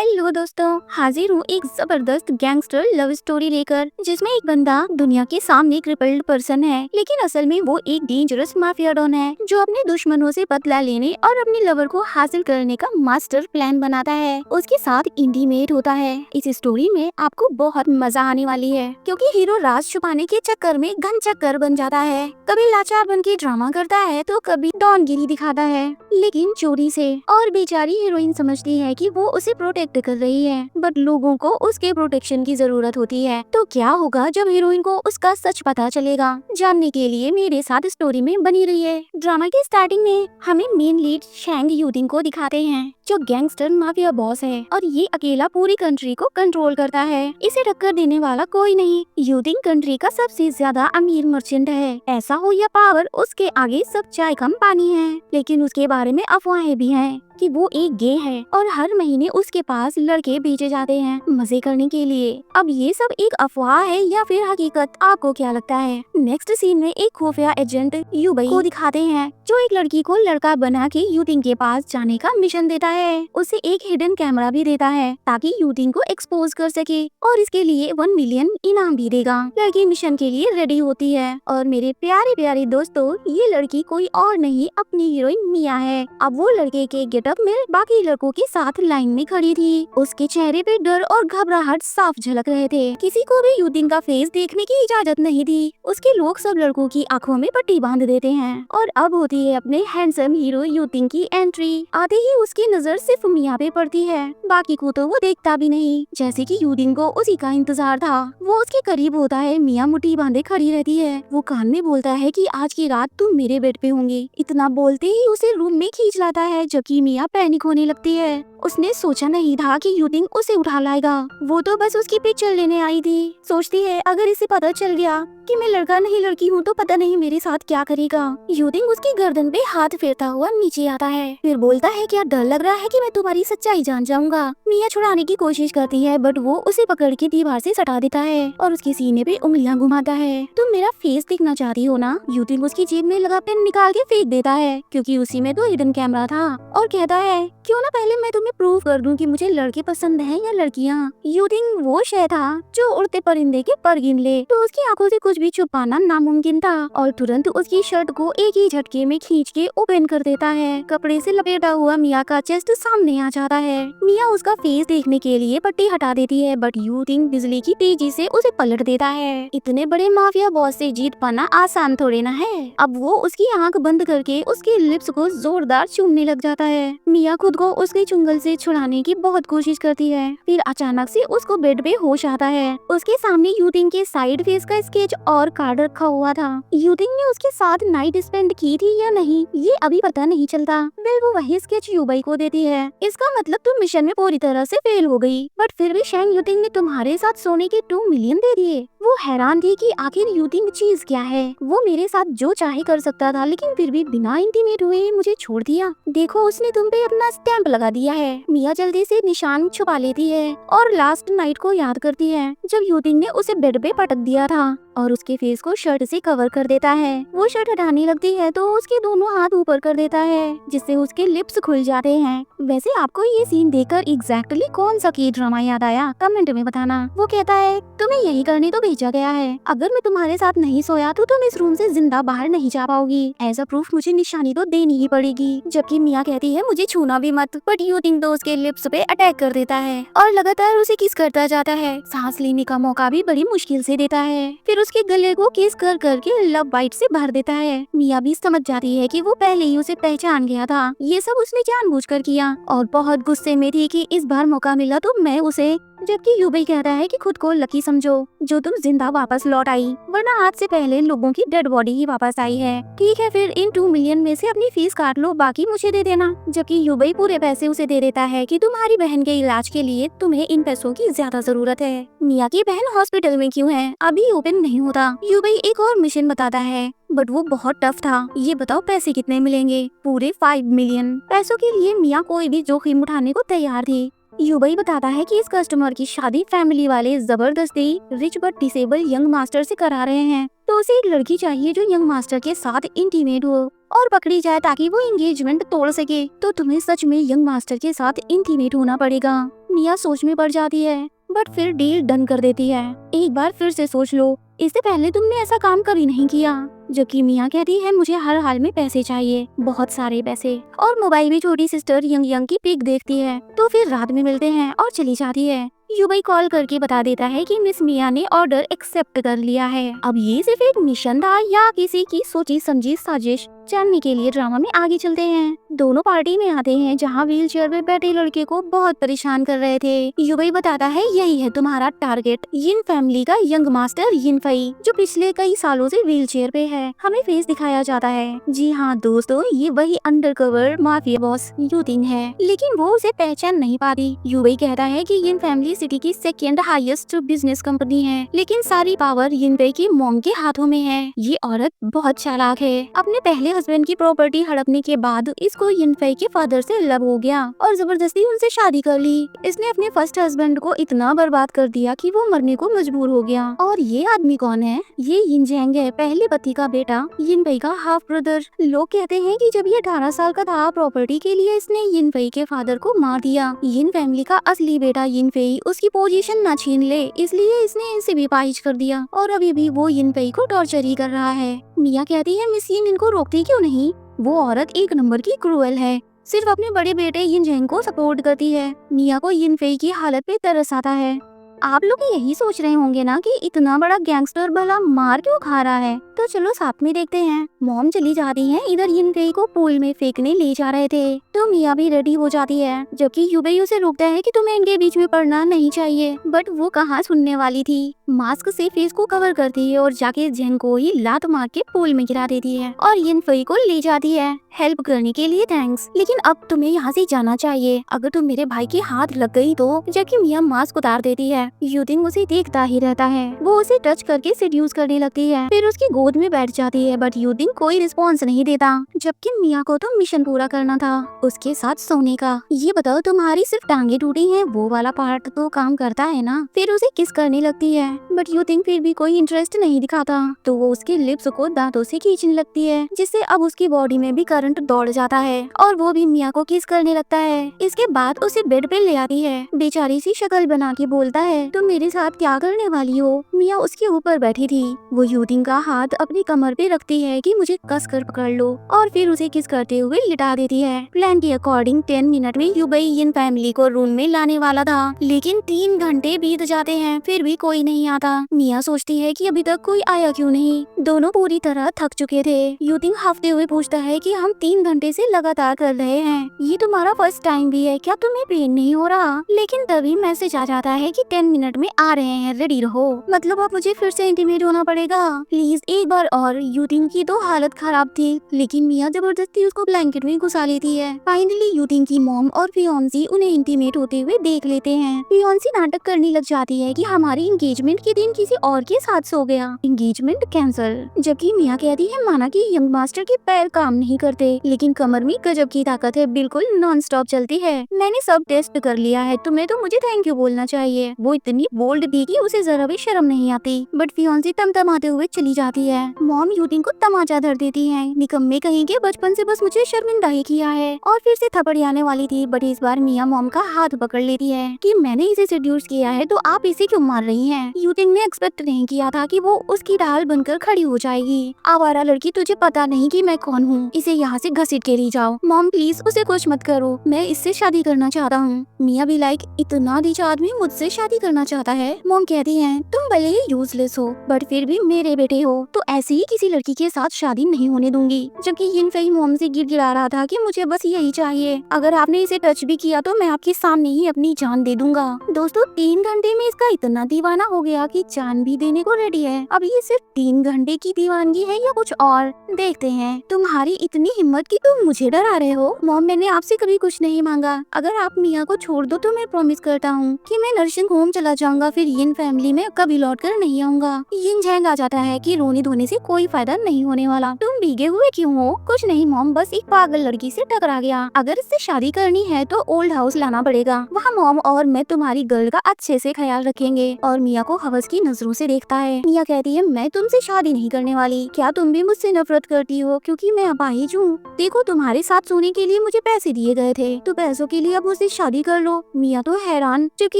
Hello दोस्तों, हाजिर हूँ एक जबरदस्त गैंगस्टर लव स्टोरी लेकर, जिसमें एक बंदा दुनिया के सामने क्रिपल्ड पर्सन है, लेकिन असल में वो एक डेंजरस माफिया डॉन है जो अपने दुश्मनों से बदला लेने और अपने लवर को हासिल करने का मास्टर प्लान बनाता है। उसके साथ इंटीमेट होता है। इस स्टोरी में आपको बहुत मजा आने वाली है, क्योंकि हीरो राज छुपाने के चक्कर में घन चक्कर बन जाता है। कभी लाचार बन के ड्रामा करता है तो कभी डॉनगिरी दिखाता है, लेकिन चोरी से। और बेचारी हीरोइन समझती है कि वो उसे प्रोटेक्ट कर रही है, बट लोगों को उसके प्रोटेक्शन की जरूरत होती है। तो क्या होगा जब हीरोइन को उसका सच पता चलेगा? जानने के लिए मेरे साथ स्टोरी में बनी रही है। ड्रामा की स्टार्टिंग में हमें मेन लीड शैंग यूटिंग को दिखाते हैं, जो गैंगस्टर माफिया बॉस है और ये अकेला पूरी कंट्री को कंट्रोल करता है। इसे टक्कर देने वाला कोई नहीं। यूटिंग कंट्री का सबसे ज्यादा अमीर मर्चेंट है। ऐसा हो या पावर, उसके आगे सब चाय कम पानी है। लेकिन उसके बारे में अफवाहें भी हैं कि वो एक गे है और हर महीने उसके पास लड़के भेजे जाते हैं मजे करने के लिए। अब ये सब एक अफवाह है या फिर हकीकत? आपको क्या लगता है? नेक्स्ट सीन में एक खुफिया एजेंट यूबई को दिखाते हैं, जो एक लड़की को लड़का बना के यूटिंग के पास जाने का मिशन देता है। उसे एक हिडन कैमरा भी देता है ताकि यूटिंग को एक्सपोज कर सके, और इसके लिए 1 मिलियन इनाम भी देगा। लड़की मिशन के लिए रेडी होती है, और मेरे प्यारे प्यारे दोस्तों, ये लड़की कोई और नहीं, अपनी हीरोइन मिया है। अब वो लड़के के गेटअप में बाकी लड़कों के साथ लाइन में खड़ी थी। उसके चेहरे पे डर और घबराहट साफ झलक रहे थे। किसी को भी यूटिंग का फेस देखने की इजाजत नहीं थी। उसके लोग सब लड़कों की आंखों में पट्टी बांध देते हैं, और अब होती है अपने हैंडसम हीरो यूटिंग की एंट्री। आते ही उसकी नजर सिर्फ मिया पे पड़ती है, बाकी को तो वो देखता भी नहीं। जैसे कि यूटिंग को उसी का इंतजार था। वो उसके करीब होता है, मिया मुट्ठी बांधे खड़ी रहती है। वो कान में बोलता है कि आज की रात तुम मेरे बेड पे होंगे। इतना बोलते ही उसे रूम में खींच लाता है, जबकि मिया पैनिक होने लगती है। उसने सोचा नहीं था कि यूटिंग उसे उठा लाएगा। वो तो बस उसकी पिक्चर लेने आई थी। सोचती है अगर इसे पता चल गया कि मैं लड़का नहीं लड़की हूँ तो पता नहीं मेरे साथ क्या करेगा। यूटिंग उसकी गर्दन पे हाथ फेरता हुआ नीचे आता है, फिर बोलता है क्या डर लग रहा है कि मैं तुम्हारी सच्चाई जान जाऊंगा। मिया छुड़ाने की कोशिश करती है, बट वो उसे पकड़ के दीवार से सटा देता है और उसके सीने पे उंगलियां घुमाता है। तुम मेरा फेस देखना चाहती हो ना? यूटिंग उसकी जेब में लगा पेन निकाल के फेंक देता है, क्योंकि उसी में तो हिडन कैमरा था, और कहता है क्यों ना पहले मैं तुम्हें प्रूव कर दूं कि मुझे लड़के पसंद हैं या लड़कियां। यूटिंग वो शय था जो उड़ते परिंदे के पर गिन ले, तो उसकी आंखों से कुछ भी छुपाना नामुमकिन था, और तुरंत उसकी शर्ट को एक ही झटके में खींच के ओपन कर देता है। कपड़े से लपेटा हुआ मिया का चेस्ट सामने आ जाता है। मिया उसका फेस देखने के लिए पट्टी हटा देती है, बट यूटिंग बिजली की तेजी से उसे पलट देता है। इतने बड़े माफिया बॉस से जीत पाना आसान थोड़े ना है। अब वो उसकी आंख बंद करके उसके लिप्स को जोरदार चूमने लग जाता है। मिया खुद को उसके चुंगल से छुड़ाने की बहुत कोशिश करती है, फिर अचानक से उसको बेड पे होश आता है। उसके सामने यूटिंग के साइड फेस का स्केच और कार्ड रखा हुआ था। यूटिंग ने उसके साथ नाइट स्पेंड की थी या नहीं, ये अभी पता नहीं चलता। फिर वो वही स्केच यूबई को देती है। इसका मतलब तुम मिशन में पूरी तरह से फेल हो गई, बट फिर भी शैंग यूटिंग ने तुम्हारे साथ सोने के 2 मिलियन दे दिए। वो हैरान थी कि आखिर यूटिंग चीज क्या है। वो मेरे साथ जो चाहे कर सकता था, लेकिन फिर भी बिना इंटीमेट हुए मुझे छोड़ दिया। देखो उसने तुम पे अपना स्टैंप लगा दिया है। मिया जल्दी से निशान छुपा लेती है और लास्ट नाइट को याद करती है, जब यूटिंग ने उसे बेड पे पटक दिया था और उसके फेस को शर्ट से कवर कर देता है। वो शर्ट हटाने लगती है तो उसके दोनों हाथ ऊपर कर देता है, जिससे उसके लिप्स खुल जाते हैं। वैसे आपको ये सीन देखकर एग्जैक्टली कौन सा की ड्रामा याद आया, कमेंट में बताना। वो कहता है तुम्हें यही करने तो भेजा गया है। अगर मैं तुम्हारे साथ नहीं सोया तो तुम इस रूम से जिंदा बाहर नहीं जा पाओगी। एज अ प्रूफ मुझे निशानी तो देनी ही पड़ेगी। जबकि मिया कहती है मुझे छूना भी मत, बट यूटिंग तो उसके लिप्स पे अटैक कर देता है और लगातार उसे किस करता जाता है। सांस लेने का मौका भी बड़ी मुश्किल से देता है, फिर उसके गले को किस कर करके लव बाइट से भर देता है। मिया भी समझ जाती है कि वो पहले ही उसे पहचान गया था। ये सब उसने जानबूझकर किया, और बहुत गुस्से में थी कि इस बार मौका मिला तो मैं उसे। जबकि यूबई कहता है कि खुद को लकी समझो जो तुम जिंदा वापस लौट आई, वरना आज से पहले लोगों की डेड बॉडी ही वापस आई है। ठीक है, फिर इन 2 मिलियन में से अपनी फीस काट लो, बाकी मुझे दे देना। जबकि यूबई पूरे पैसे उसे दे देता है कि तुम्हारी बहन के इलाज के लिए तुम्हें इन पैसों की ज्यादा जरूरत है। मिया की बहन हॉस्पिटल में क्यों है, अभी ओपन नहीं होता। यूबई एक और मिशन बताता है, बट वो बहुत टफ था। ये बताओ पैसे कितने मिलेंगे? पूरे 5 मिलियन। पैसों के लिए मिया कोई भी जोखिम उठाने को तैयार थी। यूबई बताता है कि इस कस्टमर की शादी फैमिली वाले जबरदस्ती rich but disable young master से करा रहे हैं, तो उसे एक लड़की चाहिए जो यंग मास्टर के साथ इंटीमेट हो और पकड़ी जाए ताकि वो एंगेजमेंट तोड़ सके। तो तुम्हें सच में यंग मास्टर के साथ इंटीमेट होना पड़ेगा। मिया सोच में पड़ जाती है, बट फिर डील डन कर देती है। एक बार फिर से सोच लो, इससे पहले तुमने ऐसा काम कभी नहीं किया। जबकि मिया कहती है मुझे हर हाल में पैसे चाहिए, बहुत सारे पैसे। और मोबाइल में छोटी सिस्टर यंग यंग की पिक देखती है। तो फिर रात में मिलते हैं और चली जाती है। युबई कॉल करके बता देता है कि मिस मिया ने ऑर्डर एक्सेप्ट कर लिया है। अब ये सिर्फ एक मिशन था या किसी की सोची समझी साजिश, जानने के लिए ड्रामा में आगे चलते हैं। दोनों पार्टी में आते हैं जहाँ व्हील चेयर में बैठे लड़के को बहुत परेशान कर रहे थे। युबई बताता है यही है तुम्हारा टारगेट, यिन फैमिली का यंग मास्टर यिन फई, जो पिछले कई सालों से व्हील चेयर पे है। हमें फेस दिखाया जाता है। जी हाँ दोस्तों, ये वही अंडरकवर माफिया बॉस यूतिंग है, लेकिन वो उसे पहचान नहीं पाती। युबई कहता है कि यिन फैमिली सिटी की सेकेंड हाईएस्ट बिजनेस कंपनी है, लेकिन सारी पावर यिन फई की मॉम के हाथों में है। ये औरत बहुत चालाक है। अपने पहले हस्बैंड की प्रॉपर्टी हड़पने के बाद इसको यिन फई के फादर से लव हो गया और जबरदस्ती उनसे शादी कर ली। इसने अपने फर्स्ट हस्बैंड को इतना बर्बाद कर दिया कि वो मरने को मजबूर हो गया। और ये आदमी कौन है? ये यिन जेंग है, पहले पति का बेटा, यिन फई का हाफ ब्रदर। लोग कहते हैं कि जब ये 18 साल का था, प्रॉपर्टी के लिए इसने यिन फई के फादर को मार दिया। यिन फैमिली का असली बेटा यिन फई उसकी पोजीशन न छीन ले, इसलिए इसने इसे भी पाइज कर दिया और अभी भी वो यिन फई को टॉर्चर ही कर रहा है। मिया कहती है मिस यिन इनको रोकती क्यों नहीं? वो औरत एक नंबर की क्रूएल है, सिर्फ अपने बड़े बेटे यिन जेंग को सपोर्ट करती है। मिया को यिन फई की हालत पे तरस आता है। आप लोग यही सोच रहे होंगे ना कि इतना बड़ा गैंगस्टर भला मार क्यों खा रहा है, तो चलो साथ में देखते हैं। मॉम चली जाती है, इधर यिन फई को पूल में फेंकने ले जा रहे थे, तो मिया भी रेडी हो जाती है, जबकि युबई उसे रोकता है कि तुम्हें इनके बीच में पड़ना नहीं चाहिए, बट वो कहाँ सुनने वाली थी। मास्क से फेस को कवर करती है और जाके जेंग को ही लात मार के पूल में गिरा देती है और यिन फई को ले जाती है। हेल्प करने के लिए थैंक्स, लेकिन अब तुम्हें यहाँ से जाना चाहिए, अगर तुम मेरे भाई के हाथ लग गई तो। जबकि मिया मास्क उतार देती है। यूतिंग उसे देखता ही रहता है। वो उसे टच करके सेड्यूस करने लगती है, फिर उसकी गोद में बैठ जाती है, बट यूतिंग कोई रिस्पॉन्स नहीं देता। जबकि मिया को तो मिशन पूरा करना था, उसके साथ सोने का। ये बताओ तुम्हारी सिर्फ टांगे टूटी हैं, वो वाला पार्ट तो काम करता है ना। फिर उसे किस करने लगती है, बट यूतिंग फिर भी कोई इंटरेस्ट नहीं दिखाता, तो वो उसके लिप्स को दांतों से खींचने लगती है, जिससे अब उसकी बॉडी में भी करंट दौड़ जाता है और वो भी मिया को किस करने लगता है। इसके बाद उसे बेड पे ले आती है, बेचारी सी शक्ल बना के बोलता है तुम मेरे साथ क्या करने वाली हो। मिया उसके ऊपर बैठी थी। वो यूतिंग का हाथ अपनी कमर पे रखती है कि मुझे कस कर पकड़ लो, और फिर उसे किस करते हुए लिटा देती है। प्लान के अकॉर्डिंग 10 मिनट में युबई यिन फैमिली को रूम में लाने वाला था, लेकिन 3 घंटे बीत जाते हैं, फिर भी कोई नहीं आता। मिया सोचती है कि अभी तक कोई आया क्यों नहीं। दोनों पूरी तरह थक चुके थे। यूतिंग हफ्ते हुए पूछता है कि हम 3 घंटे से लगातार कर रहे हैं, ये तुम्हारा फर्स्ट टाइम भी है क्या, तुम्हें पेन नहीं हो रहा? लेकिन तभी मैसेज आ जाता है कि 10 मिनट में आ रहे हैं, रेडी रहो। मतलब अब मुझे फिर से इंटीमेट होना पड़ेगा, प्लीज एक बार और। यूतिंग की तो हालत खराब थी, लेकिन मिया जबरदस्ती उसको ब्लैंकेट में घुसा लेती है। फाइनली यूतिंग की मॉम और फियोंसी उन्हें इंटीमेट होते हुए देख लेते हैं। फियोंसी नाटक करने लग जाती है कि हमारी एंगेजमेंट के दिन किसी और के साथ सो गया, एंगेजमेंट कैंसल। जबकि मिया कहती है माना कि यंग मास्टर के पैर काम नहीं करते, लेकिन कमर में गजब की ताकत है, बिल्कुल नॉन स्टॉप चलती है। मैंने सब टेस्ट कर लिया है, तुम्हें तो मुझे थैंक यू बोलना चाहिए। वो इतनी बोल्ड थी कि उसे जरा भी शर्म नहीं आती, बट फियोंसी तमतमाते हुए चली जाती है। मॉम यूतिंग को तमाचा धर देती है, निकम्मे कहेंगे, बचपन से बस मुझे शर्मिंदा ही किया है, और फिर से थप्पड़ आने वाली थी, बट इस बार मिया मॉम का हाथ पकड़ लेती है कि मैंने इसे सेड्यूस किया है तो आप इसे क्यों मार रही हैं? यूतिंग ने एक्सपेक्ट नहीं किया था कि वो उसकी ढाल बनकर खड़ी हो जाएगी। आवारा लड़की, तुझे पता नहीं कि मैं कौन हूँ, इसे यहाँ से घसीट के ले जाओ। मॉम प्लीज उसे कुछ मत करो, मैं इससे शादी करना चाहता हूँ। मिया भी लाइक इतना रिच आदमी मुझसे शादी करना चाहता है। मॉम कहती है तुम भले ही यूजलेस हो, बट फिर भी मेरे बेटे हो, तो ऐसी ही किसी लड़की के साथ शादी नहीं होने दूंगी। जबकि यिन फई मॉम से गिड़गिड़ा रहा था कि मुझे बस यही चाहिए, अगर आपने इसे टच भी किया तो मैं आपके सामने ही अपनी जान दे दूंगा। दोस्तों 3 घंटे में इसका इतना दीवाना हो गया कि जान भी देने को रेडी है। अब ये सिर्फ 3 घंटे की दीवानगी है या कुछ और, देखते हैं। तुम्हारी इतनी हिम्मत कि तुम मुझे डरा रहे हो। मॉम मैंने आपसे कभी कुछ नहीं मांगा, अगर आप मिया को छोड़ दो तो मैं प्रॉमिस करता हूँ कि मैं नर्सिंग होम होंगकोंग चला जाऊंगा, फिर यिन फैमिली में कभी लौट कर नहीं आऊंगा। यिन झैंग आ जाता है कि रोने धोने से कोई फायदा नहीं होने वाला, तुम भीगे हुए क्यों हो? कुछ नहीं मॉम, बस एक पागल लड़की से टकरा गया, अगर इससे शादी करनी है तो ओल्ड हाउस लाना पड़ेगा, वहाँ मॉम और मैं तुम्हारी गर्ल का अच्छे से ख्याल रखेंगे। और मिया को हवस की नजरों से देखता है। मिया कहती है मैं तुमसे शादी नहीं करने वाली, क्या तुम भी मुझसे नफरत करती हो क्योंकि मैं अपाहिज हूँ? देखो तुम्हारे साथ सोने के लिए मुझे पैसे दिए गए थे, तो पैसों के लिए अब मुझसे शादी कर लो। मिया तो हैरान, जबकि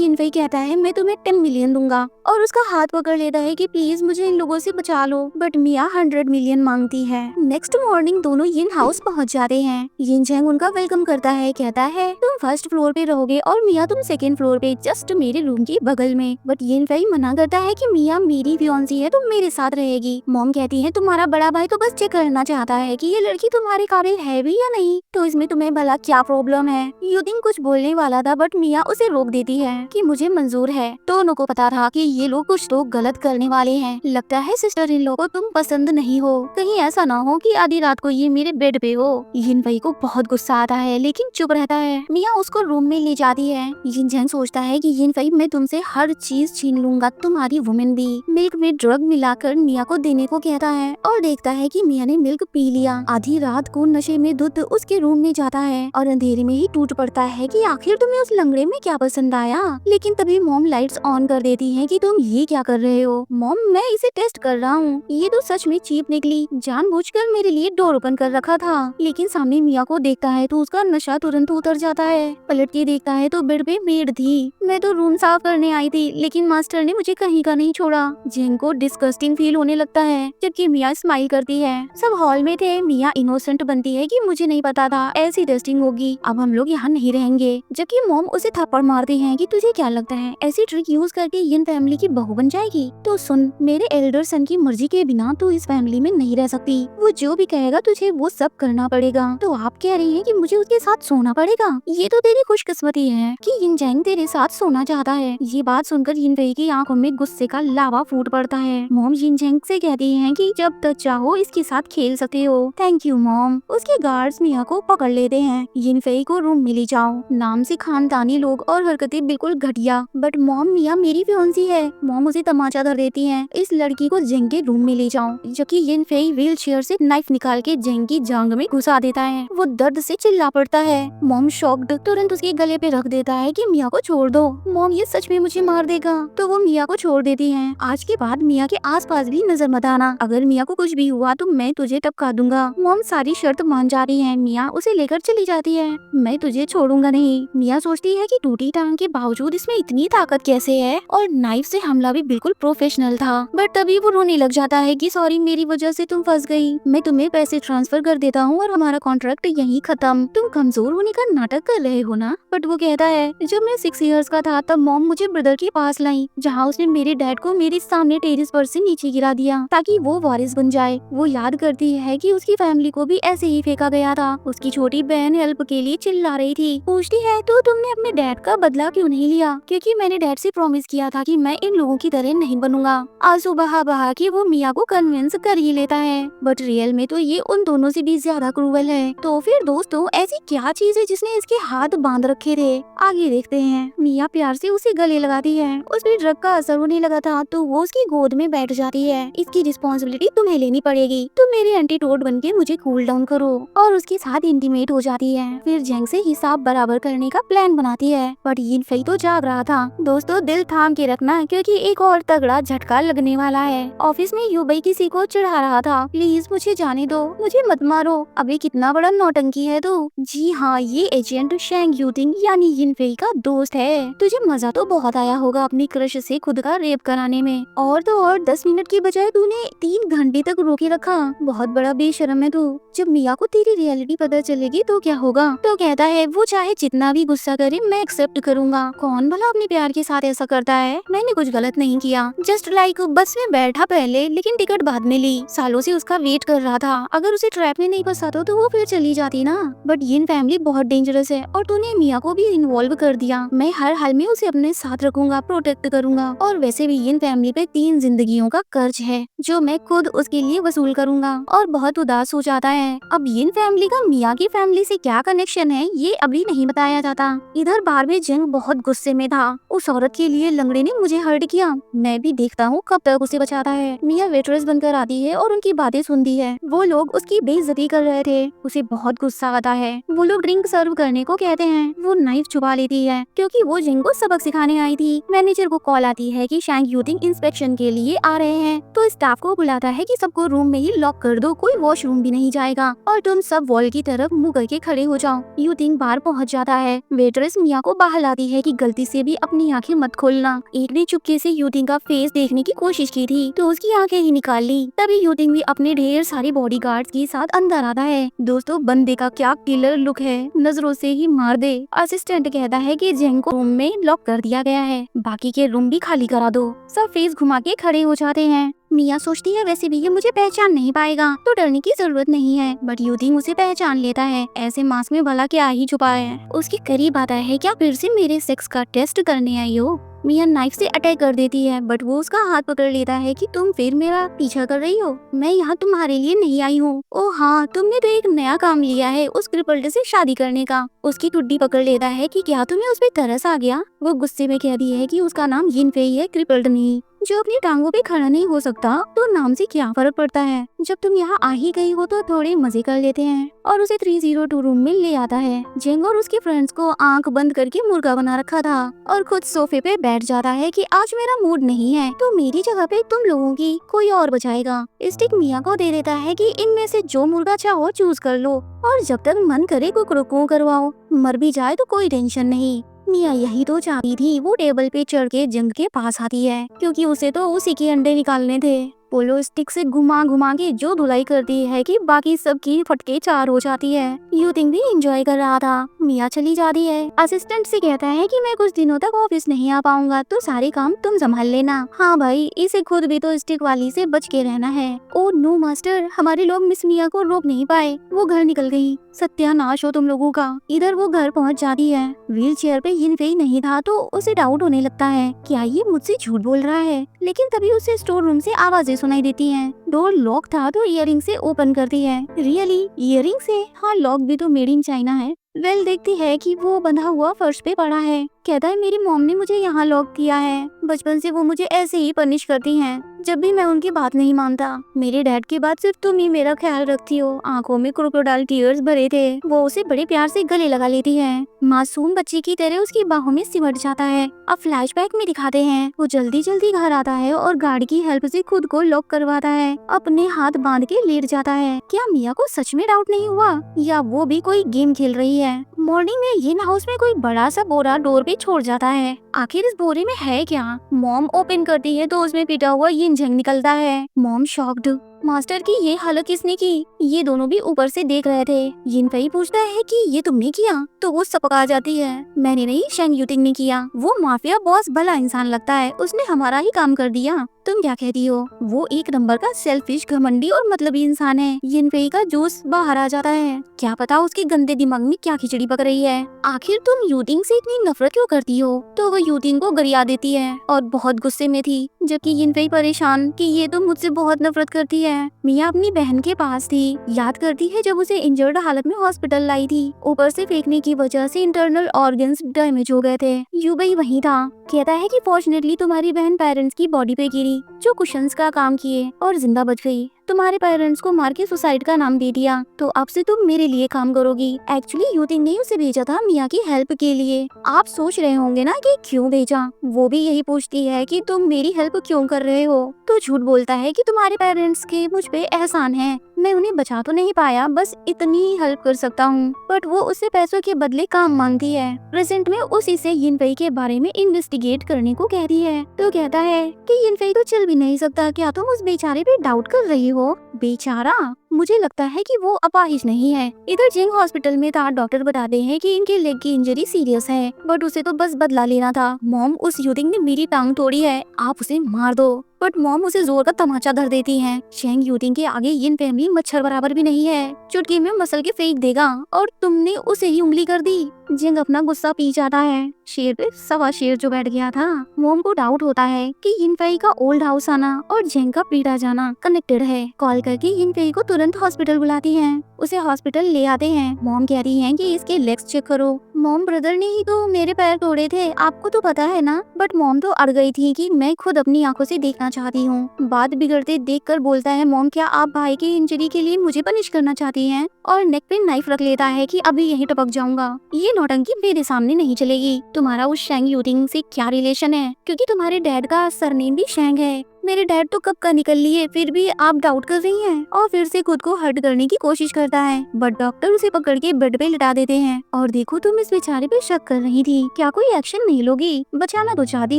यिनफेई कहता है मैं तुम्हें 10 मिलियन दूंगा और उसका हाथ पकड़ लेता है कि प्लीज मुझे इन लोगों से बचा लो, बट मिया 100 मिलियन मांगती है। नेक्स्ट मॉर्निंग दोनों यिन हाउस पहुंच जाते हैं। यिन झैंग उनका वेलकम करता है, कहता है तुम फर्स्ट फ्लोर पे रहोगे और मिया तुम सेकंड फ्लोर पे, जस्ट मेरे रूम के बगल में। बट यिनफेई मना करता है कि मिया मेरी फियांसी है, तुम मेरे साथ रहेगी। मॉम कहती है तुम्हारा बड़ा भाई तो बस चेक करना चाहता है कि ये लड़की तुम्हारे काबिल है भी या नहीं, तो इसमें तुम्हें भला क्या प्रॉब्लम है? युदिन कुछ बोलने वाला था बट मिया उसे रोक देती है कि मुझे मंजूर है। दोनों को पता था कि ये लोग कुछ तो गलत करने वाले हैं, लगता है सिस्टर इन लोगों को तुम पसंद नहीं हो, कहीं ऐसा ना हो कि आधी रात को ये मेरे बेड पे हो। यिनफेई को बहुत गुस्सा आता है लेकिन चुप रहता है। मिया उसको रूम में ले जाती है। यिन झैंग सोचता है कि यिनफेई मैं तुमसे हर चीज छीन लूंगा, तुम्हारी वुमेन भी। मिल्क में ड्रग मिलाकर मिया को देने को कहता है और देखता है कि मिया ने मिल्क पी लिया। आधी रात को नशे में धुत उसके रूम में जाता है और अंधेरे में ही टूट पड़ता है कि आखिर तुम्हें उस लंगड़े में क्या पसंद आया। लेकिन तभी मॉम लाइट्स ऑन कर देती है कि तुम ये क्या कर रहे हो? मॉम मैं इसे टेस्ट कर रहा हूँ, ये तो सच में चीप निकली, जानबूझकर मेरे लिए डोर ओपन कर रखा था। लेकिन सामने मिया को देखता है तो उसका नशा तुरंत उतर जाता है। पलट के देखता है तो बेड पे मेड थी। मैं तो रूम साफ करने आई थी लेकिन मास्टर ने मुझे कहीं का नहीं छोड़ा। जेंग को डिस्गस्टिंग फील होने लगता है जबकि मिया स्माइल करती है। सब हॉल में थे। मिया इनोसेंट बनती है कि मुझे नहीं पता था ऐसी टेस्टिंग होगी, अब हम लोग यहाँ नहीं रहेंगे। जबकि मॉम उसे थप्पड़ मारती है कि तुझे क्या लगता है ऐसी ट्रिक यूज करके यिन फैमिली की बहू बन जाएगी? तो सुन, मेरे एल्डर सन की मर्जी के बिना तू इस फैमिली में नहीं रह सकती, वो जो भी कहेगा तुझे वो सब करना पड़ेगा। तो आप कह रही हैं कि मुझे उसके साथ सोना पड़ेगा? ये तो तेरी खुशकिस्मती है कि यिन झैंग तेरे साथ सोना चाहता है। ये बात सुनकर यिनफेई की आंखों में गुस्से का लावा फूट पड़ता है। मॉम यिन झैंग से कहती है कि जब तक चाहो इसके साथ खेल सकते हो। Thank you mom. उसके गार्ड्स मिया को पकड़ लेते हैं। यिनफेई को रूम में ले जाओ, नाम से खानदानी लोग और हरकतें बिल्कुल घटिया। बट मॉम मिया मेरी फियांसी है। मॉम उसे तमाचा धर देती है। इस लड़की को जेंग के रूम में ले जाओ, जबकि यिनफेई व्हील चेयर से नाइफ निकाल के जेंग की जांग में घुसा देता है। वो दर्द से चिल्ला पड़ता है। मॉम शॉक्ड तुरंत उसके गले पे रख देता है कि मिया को छोड़ दो, मॉम ये सच में मुझे मार देगा। तो वो मिया को छोड़ देती है। आज के बाद मिया के आसपास भी नजर मत आना, अगर मिया को कुछ भी हुआ तो मैं तुझे टपका दूंगा। मॉम सारी शर्त मान जाती है। मिया उसे लेकर चली जाती है। मैं तुझे छोड़ूंगा नहीं। मिया सोचती है कि टूटी टांग के बावजूद इसमें इतनी ताकत कैसे है, और नाइफ से हमला भी बिल्कुल प्रोफेशनल था। बट तभी वो रोने लग जाता है कि सॉरी मेरी वजह से तुम फंस गई, मैं तुम्हें पैसे ट्रांसफर कर देता हूँ और हमारा कॉन्ट्रैक्ट यहीं खत्म। तुम कमजोर होने का नाटक कर रहे हो ना? बट वो कहता है जब मैं 6 इयर्स का था तब मॉम मुझे ब्रदर के पास लाई, जहाँ उसने मेरे डैड को मेरे सामने टेरेस पर से नीचे गिरा दिया ताकि वो वारिस बन जाए। वो याद करती है कि उसकी फैमिली को भी ऐसे ही फेंका गया था। उसकी छोटी बहन हेल्प के लिए चिल्ला रही थी। पूछती है तो तुमने अपने डैड का बदला क्यों नहीं लिया? क्योंकि मैंने डैड से प्रॉमिस किया था कि मैं इन लोगों की तरह नहीं बनूंगा। आंसू बहा बहा के वो मिया को कन्विंस कर ही लेता है, बट रियल में तो ये उन दोनों से भी ज्यादा क्रूअल है। तो फिर दोस्तों ऐसी क्या चीज है जिसने इसके हाथ बांध रखे थे? आगे देखते हैं। मिया प्यार से उसे गले लगाती है। उस पर ड्रग का असर होने लगा था तो वो उसकी गोद में बैठ जाती है। इसकी रिस्पॉन्सिबिलिटी तुम्हें लेनी पड़ेगी, तुम मेरे एंटीडोट बन के मुझे कूल डाउन करो, और उसके साथ इंटीमेट हो जाती है। फिर जेंग से हिसाब बराबर करने का प्लान बनाती है। बट यिनफेई तो जाग रहा था। दोस्तों दिल थाम के रखना क्योंकि एक और तगड़ा झटका लगने वाला है। ऑफिस में यूबई किसी को चिढ़ा रहा था, प्लीज मुझे जाने दो, मुझे मत मारो, अबे कितना बड़ा नौटंकी है तू। जी हाँ, ये एजेंट शेंग यूटिंग यानी यिनफेई का दोस्त है। तुझे मजा तो बहुत आया होगा अपनी क्रश से खुद का रेप कराने में, और तो और 10 मिनट की बजाय तूने 3 घंटे तक रोके रखा। बहुत बड़ा बेशरम है तू। जब मिया को तेरी रियलिटी पता चलेगी तो क्या होगा? तो कहता है वो चाहे जितना भी गुस्सा करे मैं एक्सेप्ट करूंगा। कौन भला अपने प्यार के साथ ऐसा करता है? मैंने उसने कुछ गलत नहीं किया, जस्ट लाइक बस में बैठा पहले लेकिन टिकट बाद में ली। सालों से उसका वेट कर रहा था, अगर उसे ट्रैप में नहीं फंसाता तो वो फिर चली जाती ना। बट ये फैमिली बहुत डेंजरस है और तूने मिया को भी इन्वॉल्व कर दिया। मैं हर हाल में उसे अपने साथ रखूंगा, प्रोटेक्ट करूंगा, और वैसे भी ये फैमिली पे 3 जिंदगियों का कर्ज है जो मैं खुद उसके लिए वसूल करूंगा। और बहुत उदास हो जाता है। अब ये फैमिली का मिया की फैमिली से क्या कनेक्शन है ये अभी नहीं बताया जाता। इधर बार में जंग बहुत गुस्से में था, उस औरत के लिए लंगड़े ने मुझे हर्ट किया, मैं भी देखता हूँ कब तक उसे बचाता है। मिया वेट्रेस बनकर आती है और उनकी बातें सुनती है। वो लोग उसकी बेइज्जती कर रहे थे, उसे बहुत गुस्सा आता है। वो लोग ड्रिंक सर्व करने को कहते हैं, वो नाइफ छुपा लेती है क्योंकि वो जिंग को सबक सिखाने आई थी। मैनेजर को कॉल आती है कि शैंक यूटिंग इंस्पेक्शन के लिए आ रहे हैं, तो स्टाफ को बुलाता है कि सबको रूम में ही लॉक कर दो, कोई वॉशरूम भी नहीं जाएगा और तुम सब वॉल की तरफ मुंह करके खड़े हो जाओ। यूटिंग बाहर पहुंच जाता है। वेट्रेस मिया को बाहर लाती है कि गलती से भी अपनी आंखें मत खोलना। एक ने चुपके से यूटिंग का फेस देखने की कोशिश की थी तो उसकी आंखें ही निकाल ली। तभी यूटिंग भी अपने ढेर सारी बॉडीगार्ड्स के साथ अंदर आता है। दोस्तों बंदे का क्या किलर लुक है, नजरों से ही मार दे। असिस्टेंट कहता है कि जेंग को रूम में लॉक कर दिया गया है, बाकी के रूम भी खाली करा दो। सब फेस घुमा के खड़े हो जाते हैं। मिया सोचती है वैसे भी ये मुझे पहचान नहीं पाएगा तो डरने की जरूरत नहीं है, बट यूटिंग उसे पहचान लेता है। ऐसे मास्क में भला क्या ही छुपा है। उसके करीब आता है, क्या फिर से मेरे सेक्स का टेस्ट करने आई हो? मिया नाइफ से अटैक कर देती है, बट वो उसका हाथ पकड़ लेता है कि तुम फिर मेरा पीछा कर रही हो, मैं यहाँ तुम्हारे लिए नहीं आई हूँ। ओह हाँ, तुमने तो एक नया काम लिया है, उस क्रिपल्ड से शादी करने का। उसकी टुड्डी पकड़ लेता है कि क्या तुम्हें उस पे तरस आ गया। वो गुस्से में कहती है कि उसका नाम यिन फेई है, क्रिपल्ड नहीं। जो अपनी टांगों पे खड़ा नहीं हो सकता तो नाम से क्या फर्क पड़ता है। जब तुम यहाँ आ ही गई हो तो थोड़े मजे कर लेते हैं। और उसे 302 रूम में ले आता है। जेंग और उसके फ्रेंड्स को आंख बंद करके मुर्गा बना रखा था और खुद सोफे पे बैठ जाता है कि आज मेरा मूड नहीं है तो मेरी जगह पे तुम लोगों की कोई और बचाएगा। स्टिक मिया को दे देता है कि इनमें से जो मुर्गा चाहो चूज कर लो और जब तक मन करे कुकड़ुकू करवाओ, मर भी जाए तो कोई टेंशन नहीं। मिया यही तो चाहती थी। वो टेबल पे चढ़ के जंग के पास आती है क्योंकि उसे तो उसी के अंडे निकालने थे। पोलो स्टिक से घुमा घुमा के जो धुलाई करती है कि बाकी सबकी फटके 4 हो जाती है। यूटिंग भी एंजॉय कर रहा था। मिया चली जाती है। असिस्टेंट से कहता है कि मैं कुछ दिनों तक ऑफिस नहीं आ पाऊंगा तो सारे काम तुम संभाल लेना। हाँ भाई, इसे खुद भी तो स्टिक वाली से बच के रहना है। ओ नो मास्टर, हमारे लोग मिस मिया को रोक नहीं पाए, वो घर निकल गयी। सत्यानाश हो तुम लोगों का। इधर वो घर पहुंच जाती है। व्हील चेयर पे यिन फेई नहीं था तो उसे डाउट होने लगता है, क्या ये मुझसे झूठ बोल रहा है। लेकिन तभी उसे स्टोर रूम से आवाजें सुनाई देती हैं। डोर लॉक था तो इयररिंग से ओपन करती है। रियली इयररिंग से? हाँ, लॉक भी तो मेड इन चाइना है। वेल देखती है कि वो बंधा हुआ फर्श पे पड़ा है। कहता है मेरी मॉम ने मुझे यहाँ लॉक किया है। बचपन से वो मुझे ऐसे ही पनिश करती हैं जब भी मैं उनकी बात नहीं मानता। मेरे डैड के बाद सिर्फ तुम ही मेरा ख्याल रखती हो। आंखों में क्रोकोडाइल टीयर्स भरे थे। वो उसे बड़े प्यार से गले लगा लेती है। मासूम बच्ची की तरह उसकी बाहों में सिमट जाता है। अब फ्लैशबैक में दिखाते हैं वो जल्दी जल्दी घर आता है और गार्ड की हेल्प से खुद को लॉक करवाता है। अपने हाथ बांध के लेट जाता है। क्या मिया को सच में डाउट नहीं हुआ या वो भी कोई गेम खेल रही है? मॉर्निंग में यिन हाउस में कोई बड़ा सा बोरा डोर पे छोड़ जाता है। आखिर इस बोरे में है क्या? मॉम ओपन करती है तो उसमें पिटा हुआ यिन झंग निकलता है। Mom shocked. मास्टर की ये हालत किसने की? ये दोनों भी ऊपर से देख रहे थे। यिन फेई पूछता है कि ये तुमने किया तो वो सपका जाती है, मैंने नहीं, शेंग यूटिंग ने किया। वो माफिया बॉस भला इंसान लगता है, उसने हमारा ही काम कर दिया। तुम क्या कहती हो? वो एक नंबर का सेल्फिश, घमंडी और मतलबी इंसान है। यिन फेई का जोश बाहर आ जाता है। क्या पता उसके गंदे दिमाग में क्या खिचड़ी पक रही है। आखिर तुम यूटिंग से इतनी नफरत क्यों करती हो? तो वो यूटिंग को गरिया देती है और बहुत गुस्से में थी, जबकि यिन फेई परेशान कि ये तो मुझसे बहुत नफरत करती है। मिया अपनी बहन के पास थी। याद करती है जब उसे इंजर्ड हालत में हॉस्पिटल लाई थी। ऊपर से फेंकने की वजह से इंटरनल ऑर्गन्स डैमेज हो गए थे। यूबई वहीं था। कहता है कि फॉर्चुनेटली तुम्हारी बहन पेरेंट्स की बॉडी पे गिरी जो कुशन्स का काम किए और जिंदा बच गई। तुम्हारे पेरेंट्स को मार के सुसाइड का नाम दे दिया तो अब से तुम मेरे लिए काम करोगी। एक्चुअली यूटिंग ने उसे भेजा था मिया की हेल्प के लिए। आप सोच रहे होंगे ना कि क्यों भेजा। वो भी यही पूछती है कि तुम मेरी हेल्प क्यों कर रहे हो। तो झूठ बोलता है कि तुम्हारे पेरेंट्स के मुझ पे एहसान है, मैं उन्हें बचा तो नहीं पाया, बस इतनी ही हेल्प कर सकता हूँ। बट वो उससे पैसों के बदले काम मांगती है। प्रेजेंट में उसी से यिन फेई के बारे में इन्वेस्टिगेट करने को कहती है। तो कहता है कि यिन फेई तो चल भी नहीं सकता, क्या तुम उस बेचारे पे डाउट कर रही हो? बेचारा? मुझे लगता है कि वो अपाहिज नहीं है। इधर जेंग हॉस्पिटल में था। डॉक्टर बताते हैं कि इनके लेग की इंजरी सीरियस है, बट उसे तो बस बदला लेना था। मॉम, उस यूटिंग ने मेरी टांग तोड़ी है, आप उसे मार दो। बट मॉम उसे जोर का तमाचा धर देती हैं। शेंग यूटिंग के आगे यिन फैमिली मच्छर बराबर भी नहीं है, चुटकी में मसल के फेंक देगा, और तुमने उसे ही उंगली कर दी। जेंग अपना गुस्सा पी जाता है। शेर पे सवा शेर जो बैठ गया था। मॉम को डाउट होता है कि यिनफेई का ओल्ड हाउस आना और जेंग का पीटा जाना कनेक्टेड है। कॉल करके यिनफेई को तुरंत हॉस्पिटल बुलाती है। उसे हॉस्पिटल ले आते हैं। मॉम कह रही है कि इसके लेग्स चेक करो। मॉम, ब्रदर ने ही तो मेरे पैर तोड़े थे, आपको तो पता है ना। बट मॉम तो अड़ गई थी कि मैं खुद अपनी आंखों से देखना चाहती हूँ। बात बिगड़ते देखकर बोलता है, मॉम क्या आप भाई की इंजरी के लिए मुझे पनिश करना चाहती हैं? और नेक पे नाइफ रख लेता है कि अभी यहीं टपक जाऊंगा। ये नौटंकी मेरे सामने नहीं चलेगी। तुम्हारा उस शेंग यूटिंग से क्या रिलेशन है? क्योंकि तुम्हारे डैड का सरनेम भी शेंग है। मेरे डैड तो कब का निकल लिए, फिर भी आप डाउट कर रही हैं। और फिर से खुद को हर्ट करने की कोशिश करता है, बट डॉक्टर उसे पकड़ के बेड पे लिटा देते हैं। और देखो, तुम इस बेचारे पे शक कर रही थी, क्या कोई एक्शन नहीं लोगी? बचाना तो चाहती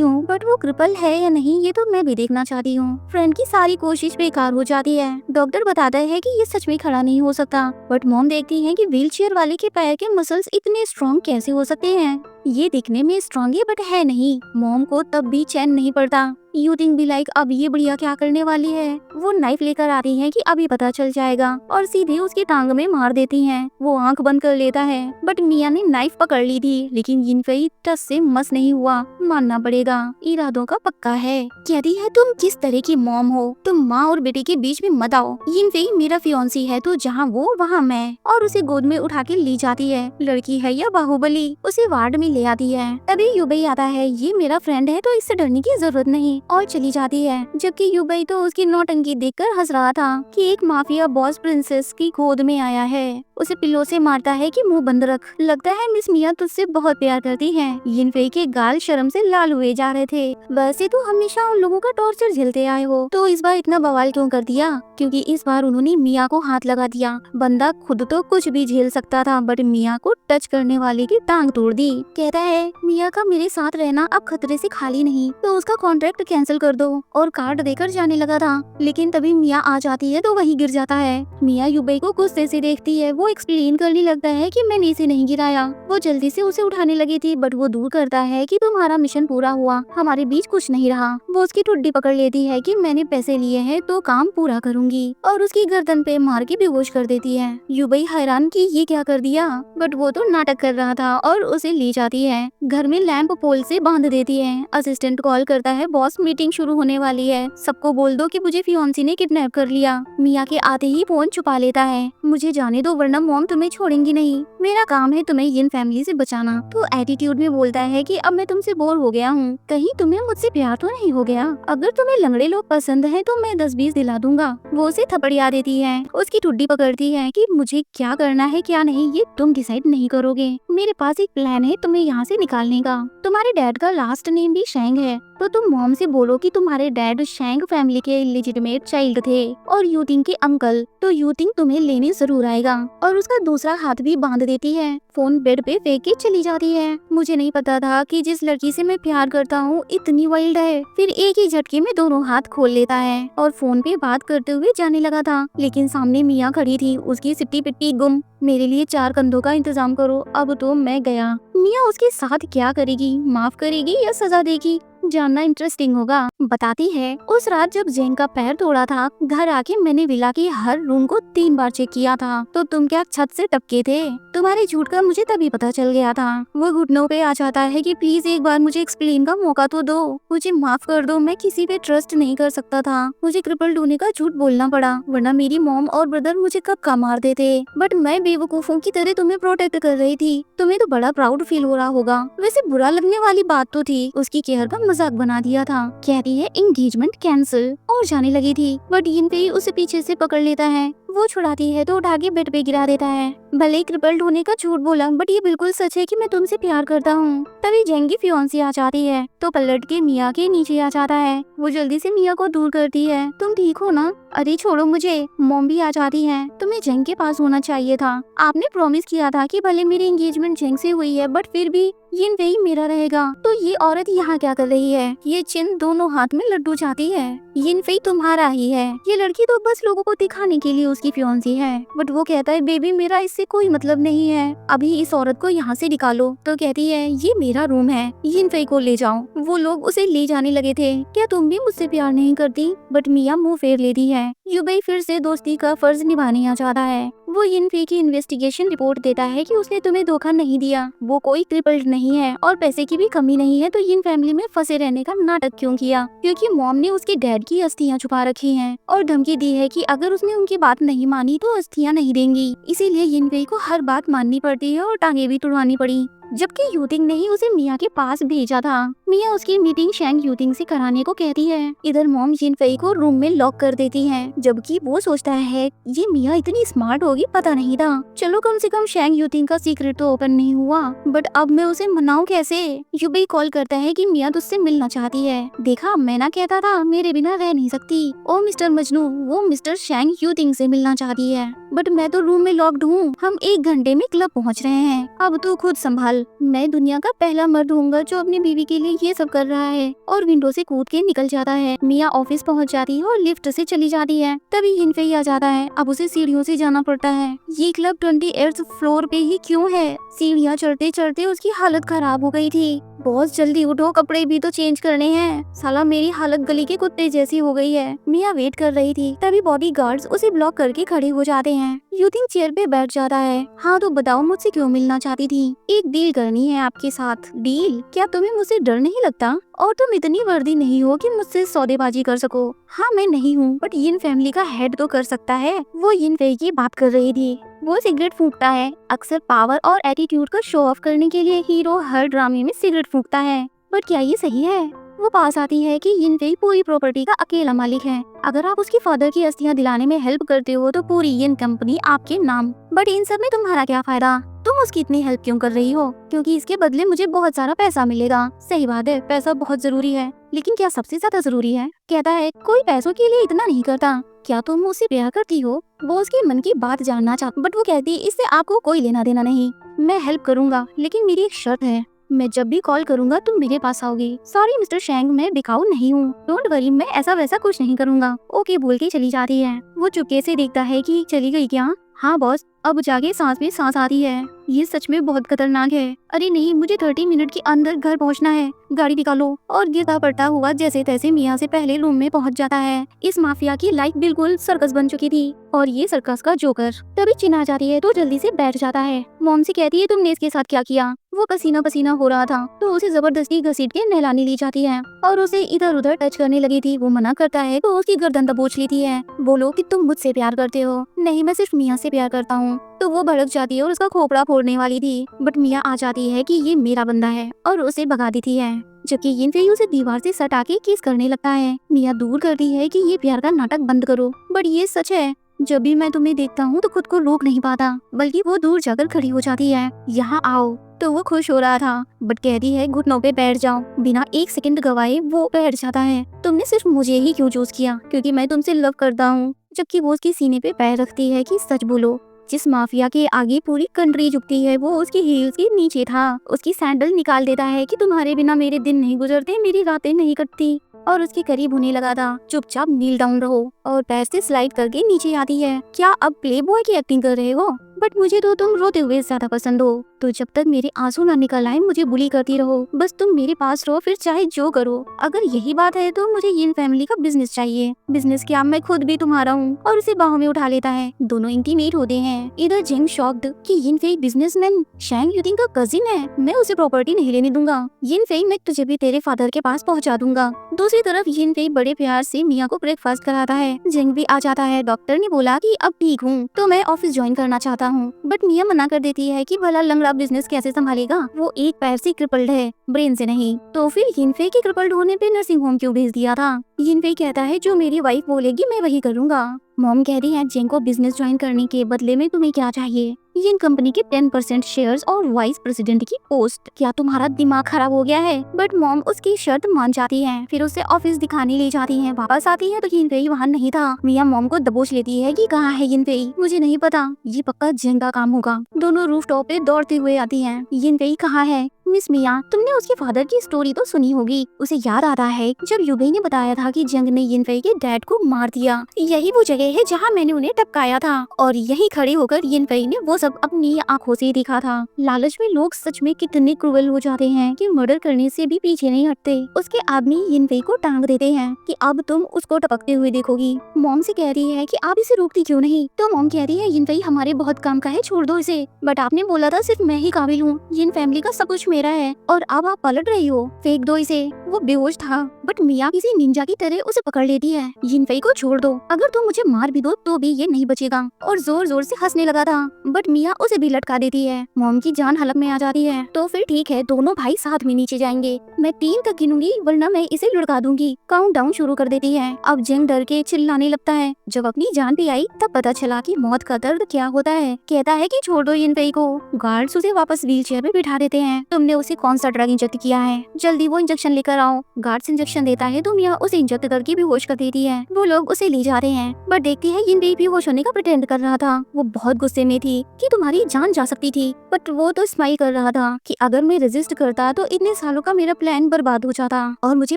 हूँ, बट वो क्रिपल है या नहीं ये तो मैं भी देखना चाहती हूँ। फ्रेंड की सारी कोशिश बेकार हो जाती है। डॉक्टर बताता है कि ये सच में खड़ा नहीं हो सकता, बट मॉम देखती है कि व्हील चेयर वाले के पैर के मसल्स इतने स्ट्रॉन्ग कैसे हो सकते हैं। ये दिखने में स्ट्रॉन्ग है बट है नहीं। मॉम को तब भी चैन नहीं पड़ता। यू थिंक भी लाइक अब ये बढ़िया क्या करने वाली है। वो नाइफ लेकर आती है कि अभी पता चल जाएगा, और सीधे उसकी टांग में मार देती हैं। वो आंख बंद कर लेता है, बट मिया ने नाइफ पकड़ ली थी, लेकिन यिनफेई टस से मस नहीं हुआ। मानना पड़ेगा, इरादों का पक्का है। कहती है, तुम किस तरह की मॉम हो? तुम माँ और बेटे के बीच में मत आओ। यिनफेई मेरा फियांसी है, तो जहाँ वो वहाँ मैं। और उसे गोद में उठा के ली जाती है। लड़की है या बाहुबली, उसे वार्ड में ले आती है। तभी युबई आता है। ये मेरा फ्रेंड है, तो इससे डरने की जरूरत नहीं, और चली जाती है। जबकि युबई तो उसकी नौटंकी देखकर हंस रहा था कि एक माफिया बॉस प्रिंसेस की गोद में आया है। उसे पिल्लो से मारता है कि मुंह बंद रख। लगता है मिस मिया तुझसे बहुत प्यार करती है। यिनफेई के गाल शर्म से लाल हुए जा रहे थे। वैसे तो हमेशा उन लोगों का टॉर्चर झेलते आए हो, तो इस बार इतना बवाल क्यों कर दिया? क्योंकि इस बार उन्होंने मिया को हाथ लगा दिया। बंदा खुद तो कुछ भी झेल सकता था, बट मिया को टच करने वाले की टांग तोड़ दी। कहता है, मिया का मेरे साथ रहना अब खतरे से खाली नहीं, तो उसका कॉन्ट्रैक्ट कैंसिल कर दो। और कार्ड देकर जाने लगा था, लेकिन तभी मिया आ जाती है तो वहीं गिर जाता है। मिया युबई को गुस्से से देखती है। वो एक्सप्लेन करने लगता है कि मैंने इसे नहीं गिराया, वो जल्दी से उसे उठाने लगी थी, बट वो दूर करता है कि तुम्हारा मिशन पूरा हुआ, हमारे बीच कुछ नहीं रहा। वो उसकी ठुड्डी पकड़ लेती है कि मैंने पैसे लिए हैं तो काम पूरा करूंगी, और उसकी गर्दन पे मार के बेहोश कर देती है। युबई हैरान कि ये क्या कर दिया, बट वो तो नाटक कर रहा था, और उसे ले जाती है। घर में लैंप पोल से बांध देती है। असिस्टेंट कॉल करता है, बॉस मीटिंग शुरू होने वाली है, सबको बोल दो कि मुझे फियांसी ने किडनैप कर लिया। मिया के आते ही फोन छुपा लेता है। मुझे जाने दो, वरना मॉम तुम्हें छोड़ेंगी नहीं। मेरा काम है तुम्हें यिन फैमिली से बचाना। तो एटीट्यूड में बोलता है कि अब मैं तुमसे बोर हो गया हूँ, कहीं तुम्हें मुझसे प्यार तो नहीं हो गया? अगर तुम्हें लंगड़े लोग पसंद हैं तो मैं 10-20 दिला दूंगा। वो उसे थपड़िया देती है। उसकी ठुड्डी पकड़ती है कि मुझे क्या करना है क्या नहीं ये तुम डिसाइड नहीं करोगे। मेरे पास एक प्लान है तुम्हें यहाँ से निकालने का। तुम्हारे डैड का लास्ट नेम भी शेंग है, तो तुम मॉम से बोलो कि तुम्हारे डैड शेंग फैमिली के लेजिटिमेट चाइल्ड थे, और यूटिंग के अंकल, तो यूटिंग तुम्हें लेने जरूर आएगा। और उसका दूसरा हाथ भी बांध देती है। फोन बेड पे फेंक के चली जाती है। मुझे नहीं पता था कि जिस लड़की से मैं प्यार करता हूँ इतनी वाइल्ड है। फिर एक ही झटके में दोनों हाथ खोल लेता है और फोन पे बात करते हुए जाने लगा था, लेकिन सामने मिया खड़ी थी, उसकी सिट्टी पिट्टी गुम। मेरे लिए 4 कंधों का इंतजाम करो, अब तो मैं गया। मिया उसके साथ क्या करेगी, माफ करेगी या सजा देगी, जानना इंटरेस्टिंग होगा। बताती है, उस रात जब जेंग का पैर तोड़ा था, घर आके मैंने विला के हर रूम को 3 बार चेक किया था, तो तुम क्या छत से टपके थे? तुम्हारे झूठ का मुझे तभी पता चल गया था। वो घुटनों पे आ जाता है कि प्लीज एक बार मुझे एक्सप्लेन का मौका तो दो, मुझे माफ कर दो, मैं किसी पे ट्रस्ट नहीं कर सकता था। मुझे क्रिपल होने का झूठ बोलना पड़ा, वरना मेरी मॉम और ब्रदर मुझे कब का मार देते। बट मैं बेवकूफों की तरह तुम्हें प्रोटेक्ट कर रही थी। तुम्हें तो बड़ा प्राउड फील हो रहा होगा। वैसे बुरा लगने वाली बात तो थी, उसकी केयर का मजाक बना दिया था। कहती है एंगेजमेंट कैंसिल, और जाने लगी थी, बट यिनफेई उसे पीछे से पकड़ लेता है। वो छुड़ाती है तो उठा के बेड पे गिरा देता है। भले ही क्रिपल्ड होने का झूठ बोला, बट ये बिल्कुल सच है कि मैं तुमसे प्यार करता हूँ। तभी जेंग की फियांसी आ जाती है, तो पलट के मिया के नीचे आ जाता है। वो जल्दी से मिया को दूर करती है। तुम ठीक हो ना? अरे छोड़ो मुझे। मॉम भी आ जाती है। तुम्हें जेंग के पास होना चाहिए था। आपने प्रॉमिस किया था कि भले मेरी एंगेजमेंट जेंग से हुई है, बट फिर भी यिनफेई मेरा रहेगा। तो ये औरत यहाँ क्या कर रही है? ये चिन दोनों हाथ में लड्डू चाहती है। यिनफेई तुम्हारा ही है। ये लड़की तो बस लोगों को दिखाने के लिए उसकी उसकी फियांसी है। बट वो कहता है बेबी मेरा इससे कोई मतलब नहीं है, अभी इस औरत को यहाँ से निकालो। तो कहती है ये मेरा रूम है, यिनफेई को ले जाओ। वो लोग उसे ले जाने लगे थे। क्या तुम भी मुझसे प्यार नहीं करती? बट मिया मुंह फेर लेती है। यूबेई फिर से दोस्ती का फर्ज निभाने आ जाता है। वो यिनफेई की इन्वेस्टिगेशन रिपोर्ट देता है कि उसने तुम्हें धोखा नहीं दिया, वो कोई क्रिपल्ड नहीं है और पैसे की भी कमी नहीं है, तो यिन फैमिली में फंसे रहने का नाटक क्यों किया? क्योंकि मॉम ने उसके डैड की अस्थियां छुपा रखी हैं और धमकी दी है कि अगर उसने उनकी बात नहीं मानी तो अस्थियां नहीं देंगी। इसीलिए यिनफेई को हर बात माननी पड़ती है और टांगे भी तुड़वानी पड़ी। जबकि यूटिंग ने ही उसे मिया के पास भेजा था। मिया उसकी मीटिंग शैंग यूटिंग से कराने को कहती है। इधर मॉम यिनफेई को रूम में लॉक कर देती है, जबकि वो सोचता है ये मिया इतनी स्मार्ट होगी, पता नहीं था। चलो कम से कम शैंग यूटिंग का सीक्रेट तो ओपन नहीं हुआ, बट अब मैं उसे मनाऊं कैसे? यूबेई कॉल करता है कि मिया तुझसे मिलना चाहती है। देखा मैं ना कहता था, मेरे बिना रह नहीं सकती। ओ मिस्टर मजनू, वो मिस्टर शैंग यूटिंग से मिलना चाहती है, बट मैं तो रूम में लॉक्ड हूँ। हम 1 घंटे में क्लब पहुँच रहे हैं, अब तू खुद संभाल। मैं दुनिया का पहला मर्द हूँगा जो अपनी बीवी के लिए ये सब कर रहा है। और विंडो से कूद के निकल जाता है। मिया ऑफिस पहुँच जाती है और लिफ्ट से चली जाती है। तभी यिनफेई आ जाता है। अब उसे सीढ़ियों से जाना पड़ता है। ये क्लब 28th फ्लोर पे ही क्यों है? सीढ़ियाँ चढ़ते चढ़ते उसकी हालत खराब हो गई थी। बहुत जल्दी उठो, कपड़े भी तो चेंज करने हैं। साला मेरी हालत गली के कुत्ते जैसी हो गई है। मिया वेट कर रही थी, तभी बॉडीगार्ड्स उसे ब्लॉक करके खड़े हो जाते हैं। यूथिंग चेयर पे बैठ जाता है। हाँ तो बताओ मुझसे क्यों मिलना चाहती थी? एक डील करनी है आपके साथ। डील? क्या तुम्हें मुझसे डर नहीं लगता? और तुम इतनी वर्दी नहीं हो कि मुझसे सौदेबाजी कर सको। हाँ मैं नहीं हूँ, बट यिन फैमिली का हेड तो कर सकता है। वो यिनफेई की बात कर रही थी। वो सिगरेट फूंकता है। अक्सर पावर और एटीट्यूड का शो ऑफ करने के लिए हीरो हर ड्रामे में सिगरेट फूंकता है, बट क्या ये सही है? वो पास आती है कि यिनफेई पूरी प्रॉपर्टी का अकेला मालिक है। अगर आप उसकी फादर की अस्थियां दिलाने में हेल्प करते हो तो पूरी यिन कंपनी आपके नाम। बट इन सब में तुम्हारा क्या फायदा? तुम उसकी इतनी हेल्प क्यों कर रही हो? क्योंकि इसके बदले मुझे बहुत सारा पैसा मिलेगा। सही बात है, पैसा बहुत जरूरी है, लेकिन क्या सबसे ज्यादा जरूरी है? कहता है कोई पैसों के लिए इतना नहीं करता। क्या तुम मुझसे प्यार करती हो? वो उसके मन की बात जानना चाहती, बट वो कहती इससे आपको कोई लेना देना नहीं। मैं हेल्प करूँगा, लेकिन मेरी एक शर्त है। मैं जब भी कॉल करूंगा तुम मेरे पास आओगी। सॉरी मिस्टर शैंग, मैं बिकाऊ नहीं हूँ। डोंट वरी, मैं ऐसा वैसा कुछ नहीं करूँगा। ओके बोल के चली जाती है। वो चुपके से देखता है कि चली गई क्या? हाँ बॉस। अब जाके सांस में सांस आती है। ये सच में बहुत खतरनाक है। अरे नहीं, मुझे 30 मिनट के अंदर घर पहुंचना है, गाड़ी निकालो। और गिरता पड़ता हुआ जैसे तैसे मियाँ से पहले रूम में पहुंच जाता है। इस माफिया की लाइफ बिल्कुल सर्कस बन चुकी थी और ये सर्कस का जोकर। तभी चिन आ जाती है तो जल्दी से बैठ जाता है। मॉम से कहती है तुमने इसके साथ क्या किया? वो पसीना पसीना हो रहा था तो उसे जबरदस्ती घसीट के नहलाने ली जाती है और उसे इधर उधर टच करने लगी थी। वो मना करता है तो उसकी गर्दन दबोच लेती है। बोलो कि तुम मुझसे प्यार करते हो। नहीं, मैं सिर्फ मियाँ से प्यार करता हूँ। तो वो भड़क जाती है और उसका खोपड़ा फोड़ने वाली थी, बट मियाँ आ जाती है कि ये मेरा बंदा है और उसे भगा देती है। जबकि यिनफेई उसे दीवार से सटा के किस करने लगता है। मियाँ दूर करती है कि ये प्यार का नाटक बंद करो, बट ये सच है। जब भी मैं तुम्हें देखता हूँ तो खुद को रोक नहीं पाता, बल्कि वो दूर जाकर खड़ी हो जाती है। यहाँ आओ। तो वो खुश हो रहा था, बट कहती है घुटनों पे बैठ जाओ। बिना 1 सेकंड गवाए वो बैठ जाता है। तुमने सिर्फ मुझे ही क्यों चूज किया? क्योंकि मैं तुमसे लव करता हूँ। जबकि वो उसकी सीने पे पैर रखती है कि सच बोलो। जिस माफिया के आगे पूरी कंट्री झुकती है वो उसकी हील्स के नीचे था। उसकी सैंडल निकाल देता है कि तुम्हारे बिना मेरे दिन नहीं गुजरते, मेरी रातें नहीं कटती, और उसके करीब होने लगा था। चुपचाप नील डाउन रहो, और पैर से स्लाइड करके नीचे आती है। क्या अब प्ले बॉय की एक्टिंग कर रहे हो? बट मुझे तो तुम रोते हुए ज्यादा पसंद हो, तो जब तक मेरे आंसू ना निकल आए मुझे बुली करती रहो। बस तुम मेरे पास रहो, फिर चाहे जो करो। अगर यही बात है तो मुझे यिन फैमिली का बिजनेस चाहिए। बिजनेस क्या, मैं खुद भी तुम्हारा हूँ। और उसे बाहों में उठा लेता है। दोनों इंटीमेट होते हैं। इधर जेंग शॉक्ड कि यिनफेई बिजनेसमैन शैंग यूथिंग का कजिन है। मैं उसे प्रॉपर्टी नहीं लेने दूंगा। यिनफेई, मैं तुझे भी तेरे फादर के पास पहुँचा दूंगा। दूसरी तरफ यिनफेई बड़े प्यार से मिया को ब्रेकफास्ट कराता है। जेंग भी आ जाता है। डॉक्टर ने बोला कि अब ठीक हूँ तो मैं ऑफिस ज्वाइन करना चाहता हूँ, बट मिया मना कर देती है कि भला लंगड़ा बिजनेस कैसे संभालेगा? वो एक पैर से क्रिपल्ड है, ब्रेन से नहीं। तो फिर यिनफेई के क्रिपल्ड होने पे नर्सिंग होम क्यों भेज दिया था? यिनफेई कहता है जो मेरी वाइफ बोलेगी मैं वही करूँगा। मॉम कह रही है जेंग को बिजनेस ज्वाइन करने के बदले में तुम्हें क्या चाहिए? यिन कंपनी के 10% शेयर्स और वाइस प्रेसिडेंट की पोस्ट। क्या तुम्हारा दिमाग खराब हो गया है? बट मॉम उसकी शर्त मान जाती है। फिर उसे ऑफिस दिखाने ले जाती है। वापस आती है तो यिनफेई वहाँ नहीं था। मिया मॉम को दबोच लेती है कि कहाँ है यिनफेई? मुझे नहीं पता, ये पक्का जेंग का काम होगा। दोनों रूफ टॉप पे दौड़ते हुए आती हैं। यिनफेई कहाँ है? मिस मिया, तुमने उसके फादर की स्टोरी तो सुनी होगी। उसे याद आता है जब युबई ने बताया था कि जंग ने यिनफेई के डैड को मार दिया। यही वो जगह है जहाँ मैंने उन्हें टपकाया था और यही खड़े होकर यिनफेई ने वो सब अपनी आंखों से देखा था। लालच में लोग सच में कितने क्रूअल हो जाते हैं कि मर्डर करने से भी पीछे नहीं हटते। उसके आदमी यिनफेई को टांग देते हैं कि अब तुम उसको टपकते हुए देखोगी। मॉम से कह रही है कि आप इसे रोकती क्यों नहीं, तो मॉम कह रही है यिनफेई हमारे बहुत काम का है, छोड़ दो इसे। बट आपने बोला था सिर्फ मैं ही काबिल हूँ, यिन फैमिली का सब कुछ मेरा है और अब आप पलट रही हो, फेंक दो इसे। वो बेहोश था बट मिया किसी निंजा की तरह उसे पकड़ लेती है। यिनफेई को छोड़ दो, अगर तुम मुझे मार भी दो तो भी ये नहीं बचेगा, और जोर जोर से हंसने लगा था बट मिया उसे भी लटका देती है। मॉम की जान हलक में आ जाती है। तो फिर ठीक है, दोनों भाई साथ में नीचे जाएंगे, मैं 3 तक गिनूंगी वरना मैं इसे लुढ़का दूंगी। काउंटडाउन शुरू कर देती है। अब जंग डर के चिल्लाने लगता है। जब अपनी जान पे आई तब पता चला कि मौत का दर्द क्या होता है। कहता है कि छोड़ दो यिनफेई को। गार्ड्स उसे वापस व्हीलचेयर में बिठा देते हैं। तुमने उसे कौन सा ड्रग इंजेक्ट किया है, जल्दी वो इंजेक्शन लेकर आओ। गार्ड्स इंजेक्शन देता है तो मिया उसे इंजेक्ट करके बेहोश कर देती है। वो लोग उसे ले जा रहे हैं बट देखती है यिनफेई बेहोश होने का प्रिटेंड कर रहा था। वो बहुत गुस्से में थी कि तुम्हारी जान जा सकती थी, बट वो तो स्माइल कर रहा था कि अगर मैं रेजिस्ट करता तो इतने सालों का मेरा प्लान बर्बाद हो जाता और मुझे